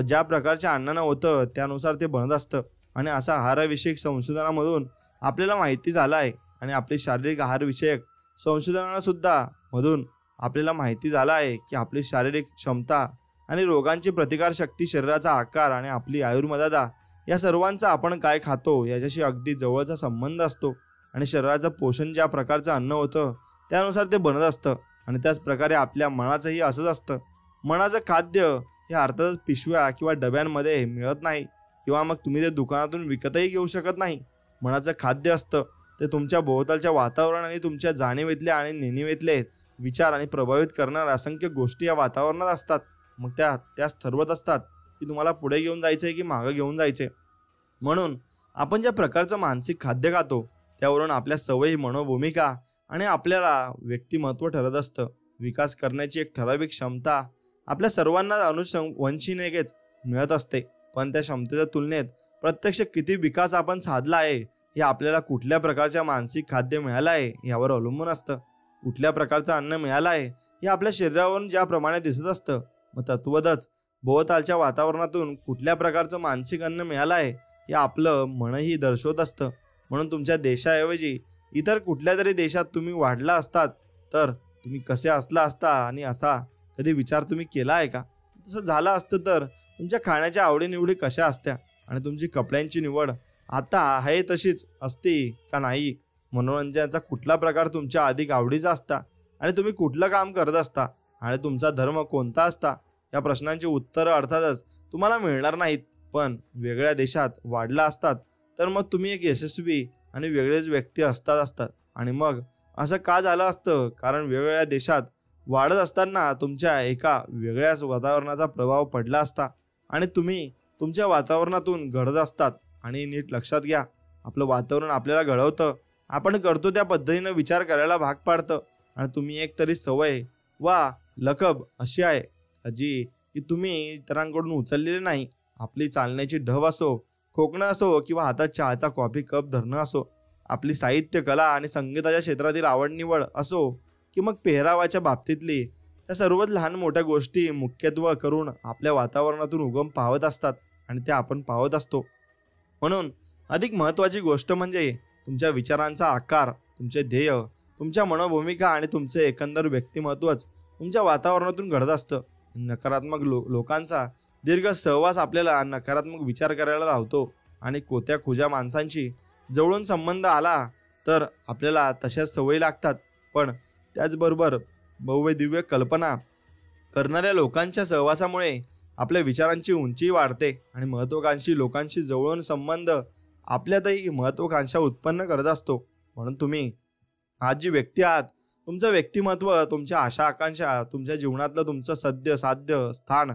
ज्या प्रकारच्या अन्नानं होतं त्यानुसार ते बनत असतं आणि असा आहारविषयक संशोधनामधून आपल्याला माहिती झालं आहे आणि आपली शारीरिक आहारविषयक संशोधनासुद्धा मधून आपल्याला माहिती झालं आहे की आपली शारीरिक क्षमता आणि रोगांची प्रतिकारशक्ती, शरीराचा आकार आणि आपली आयुर्मर्यादा या सर्वांचा आपण काय खातो याच्याशी अगदी जवळचा संबंध असतो आणि शरीराचं पोषण ज्या प्रकारचं अन्न होतं त्यानुसार ते बनत असतं आणि त्याच प्रकारे आपल्या मनाचंही असंच असतं. मनाचं खाद्य हे अर्थातच पिशव्या किंवा डब्यांमध्ये मिळत नाही किंवा मग तुम्ही ते दुकानातून विकतही घेऊ शकत नाही. मनाचं खाद्य असतं ते तुमच्या भोवतालच्या वातावरण आणि तुमच्या जाणीवेतल्या आणि नेणिवेतले विचार आणि प्रभावित करणाऱ्या असंख्य गोष्टी या वातावरणात असतात. मग त्यास ठरवत असतात की तुम्हाला पुढे घेऊन जायचं आहे की मागं घेऊन जायचे. म्हणून आपण ज्या प्रकारचं मानसिक खाद्य खातो त्यावरून आपल्या सवयी, मनोभूमिका आणि आपल्याला व्यक्तिमत्व ठरत असतं. विकास करण्याची एक ठराविक क्षमता आपल्या सर्वांना अनुवंशिकतेनेच मिळत असते, पण त्या क्षमतेच्या तुलनेत प्रत्यक्ष किती विकास आपण साधला आहे हे आपल्याला कुठल्या प्रकारच्या मानसिक खाद्य मिळालं आहे यावर अवलंबून असतं. कुठल्या प्रकारचं अन्न मिळालं आहे हे आपल्या शरीरावरून ज्याप्रमाणे दिसत असतं, मग तत्वतच भोवतालच्या वातावरणातून कुठल्या प्रकारचं मानसिक अन्न मिळालं आहे हे आपलं मनही दर्शवत असतं. म्हणून तुमच्या देशाऐवजी इतर कुठल्या तरी देशात तुम्ही वाढला असतात तर तुम्ही कसे असला असता आणि असा कधी विचार तुम्ही केला आहे का? तसं झालं असतं तर तुमच्या खाण्याच्या आवडीनिवडी कशा असत्या आणि तुमची कपड्यांची निवड आता आहे तशीच असती का नाही? मनोरंजनाचा कुठला प्रकार तुमच्या अधिक आवडीचा असता आणि तुम्ही कुठलं काम करत असता आणि तुमचा धर्म कोणता असता? या प्रश्नांची उत्तरं अर्थातच तुम्हाला मिळणार नाहीत. पण वेगळ्या देशात वाढला असतात तर मग तुम्ही एक यशस्वी आणि वेगळेच व्यक्ती असतात आणि मग असं का झालं असतं? कारण वेगवेगळ्या देशात वाढत असताना तुमच्या एका वेगळ्याच वातावरणाचा प्रभाव पडला असता आणि तुम्ही तुमच्या वातावरणातून घडत असतात. आणि नीट लक्षात घ्या, आपलं वातावरण आपल्याला घडवतं, आपण करतो त्या पद्धतीनं विचार करायला भाग पाडतं आणि तुम्ही एक तरी सवय वा लकब अशी आहे जी की तुम्ही इतरांकडून उचललेली नाही. आपली चालण्याची ढब असो, खोकणं असो किंवा हातात चहाचा कॉफी कप धरणं असो, आपली साहित्य, कला आणि संगीताच्या क्षेत्रातील आवड निवड असो की मग पेहरावाच्या बाबतीतली, या सर्वच लहान मोठ्या गोष्टी मुख्यत्व करून आपल्या वातावरणातून उगम पावत असतात आणि त्या आपण पावत असतो. म्हणून अधिक महत्त्वाची गोष्ट म्हणजे तुमच्या विचारांचा आकार, तुमचे ध्येय, तुमच्या मनोभूमिका आणि तुमचे एकंदर व्यक्तिमत्वच तुमच्या वातावरणातून घडत असतं. नकारात्मक लोकांचा दीर्घ सहवास आपल्याला नकारात्मक विचार करायला लावतो आणि कोत्या खुज्या माणसांशी जवळून संबंध आला तर आपल्याला तशाच सवयी लागतात. पण त्याचबरोबर भव्य दिव्य कल्पना करणाऱ्या लोकांच्या सहवासामुळे आपल्या विचारांची उंची वाढते आणि महत्त्वाकांक्षी लोकांशी जवळून संबंध आपल्यातही महत्त्वाकांक्षा उत्पन्न करत असतो. म्हणून तुम्ही आज जी व्यक्ती आहात, तुमचं व्यक्तिमत्व, तुमच्या आशा आकांक्षा, तुमच्या जीवनातलं तुमचं सद्य साध्य स्थान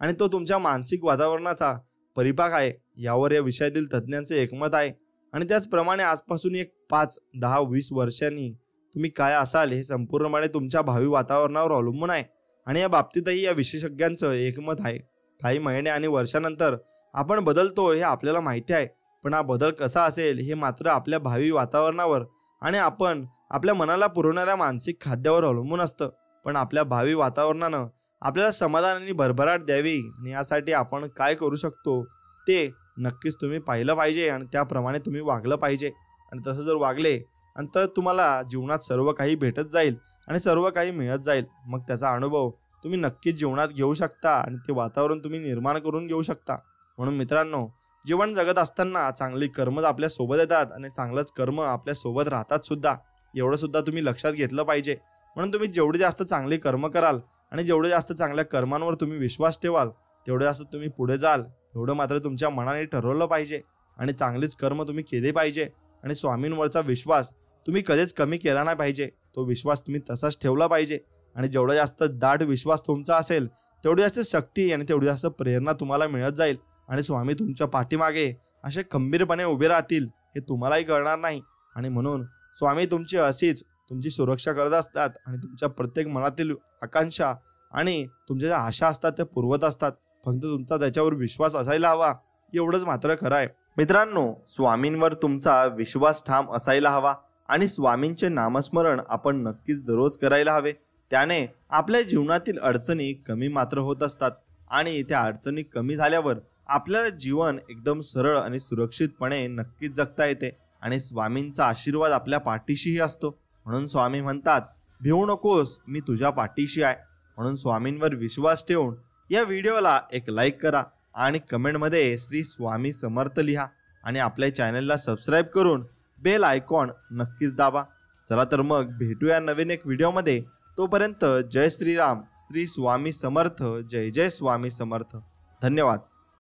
आणि तो तुमच्या मानसिक वातावरणाचा परिपाक आहे. यावर या विषयातील तज्ज्ञांचे एकमत आहे. आणि त्याचप्रमाणे आजपासून एक 5, 10, 20 वर्षांनी तुम्ही काय असाल हे संपूर्णपणे तुमच्या भावी वातावरणावर अवलंबून आहे. आणि या बाबतीतही या विशेषज्ञांचं एकमत आहे. काही महिने आणि वर्षानंतर आपण बदलतो हे आपल्याला माहिती आहे, पण हा बदल कसा असेल हे मात्र आपल्या भावी वातावरणावर आणि आपण आपल्या मनाला पुरवणाऱ्या मानसिक खाद्यावर अवलंबून असतं. पण आपल्या भावी वातावरणानं आपल्याला समाधान आणि भरभराट द्यावी आणि यासाठी आपण काय करू शकतो ते नक्कीच तुम्ही पाहिलं पाहिजे आणि त्याप्रमाणे तुम्ही वागलं पाहिजे. आणि तसं जर वागले आणि तर तुम्हाला जीवनात सर्व काही भेटत जाईल आणि सर्व काही मिळत जाईल. मग त्याचा अनुभव तुम्ही नक्कीच जीवनात घेऊ शकता आणि ते वातावरण तुम्ही निर्माण करून घेऊ शकता. म्हणून मित्रांनो, जीवन जगत असताना चांगली कर्मच आपल्या सोबत येतात आणि चांगलंच कर्म आपल्या सोबत राहतात सुद्धा. एवढं सुद्धा तुम्ही लक्षात घेतलं पाहिजे. म्हणून तुम्ही जेवढे जास्त चांगली कर्म कराल आणि जेवढे जास्त चांगल्या कर्मांवर तुम्ही विश्वास ठेवाल तेवढे जास्त तुम्ही पुढे जाल, एवढं मात्र तुमच्या मनाने ठरवलं पाहिजे. आणि चांगलीच कर्म तुम्ही केले पाहिजे. आणि स्वामींवरचा विश्वास तुम्ही कधीच कमी केला नाही पाहिजे. तो विश्वास तुम्ही तसाच ठेवला पाहिजे. आणि जेवढा जास्त दाट विश्वास तुमचा असेल तेवढी जास्त शक्ती आणि तेवढी जास्त प्रेरणा तुम्हाला मिळत जाईल. आणि स्वामी तुमच्या पाठीमागे असे खंबीरपणे उभे राहतील हे तुम्हालाही कळणार नाही. आणि म्हणून स्वामी तुमची अशीच तुमची सुरक्षा करत असतात आणि तुमच्या प्रत्येक मनातील आकांक्षा आणि तुमच्या ज्या आशा असतात त्या पुरवत असतात. फक्त तुमचा त्याच्यावर विश्वास असायला हवा, एवढंच मात्र खरं आहे. मित्रांनो, स्वामींवर तुमचा विश्वास ठाम असायला हवा आणि स्वामींचे नामस्मरण आपण नक्कीच दररोज करायला हवे. त्याने आपल्या जीवनातील अडचणी कमी मात्र होत असतात आणि त्या अडचणी कमी झाल्यावर आपल्याला जीवन एकदम सरळ आणि सुरक्षितपणे नक्कीच जगता येते. आणि स्वामींचा आशीर्वाद आपल्या पाठीशीही असतो. म्हणून स्वामी म्हणतात, भिवू नकोस, मी तुझ्या पाठीशी आहे. म्हणून स्वामींवर विश्वास ठेवून या व्हिडिओला एक लाईक करा आणि कमेंटमध्ये श्री स्वामी समर्थ लिहा आणि आपल्या चॅनलला सबस्क्राईब करून बेल आयकॉन नक्कीच दाबा. चला तर मग भेटूया नवीन एक व्हिडिओमध्ये. तोपर्यंत जय श्रीराम, श्री स्वामी समर्थ, जय जय स्वामी समर्थ. धन्यवाद.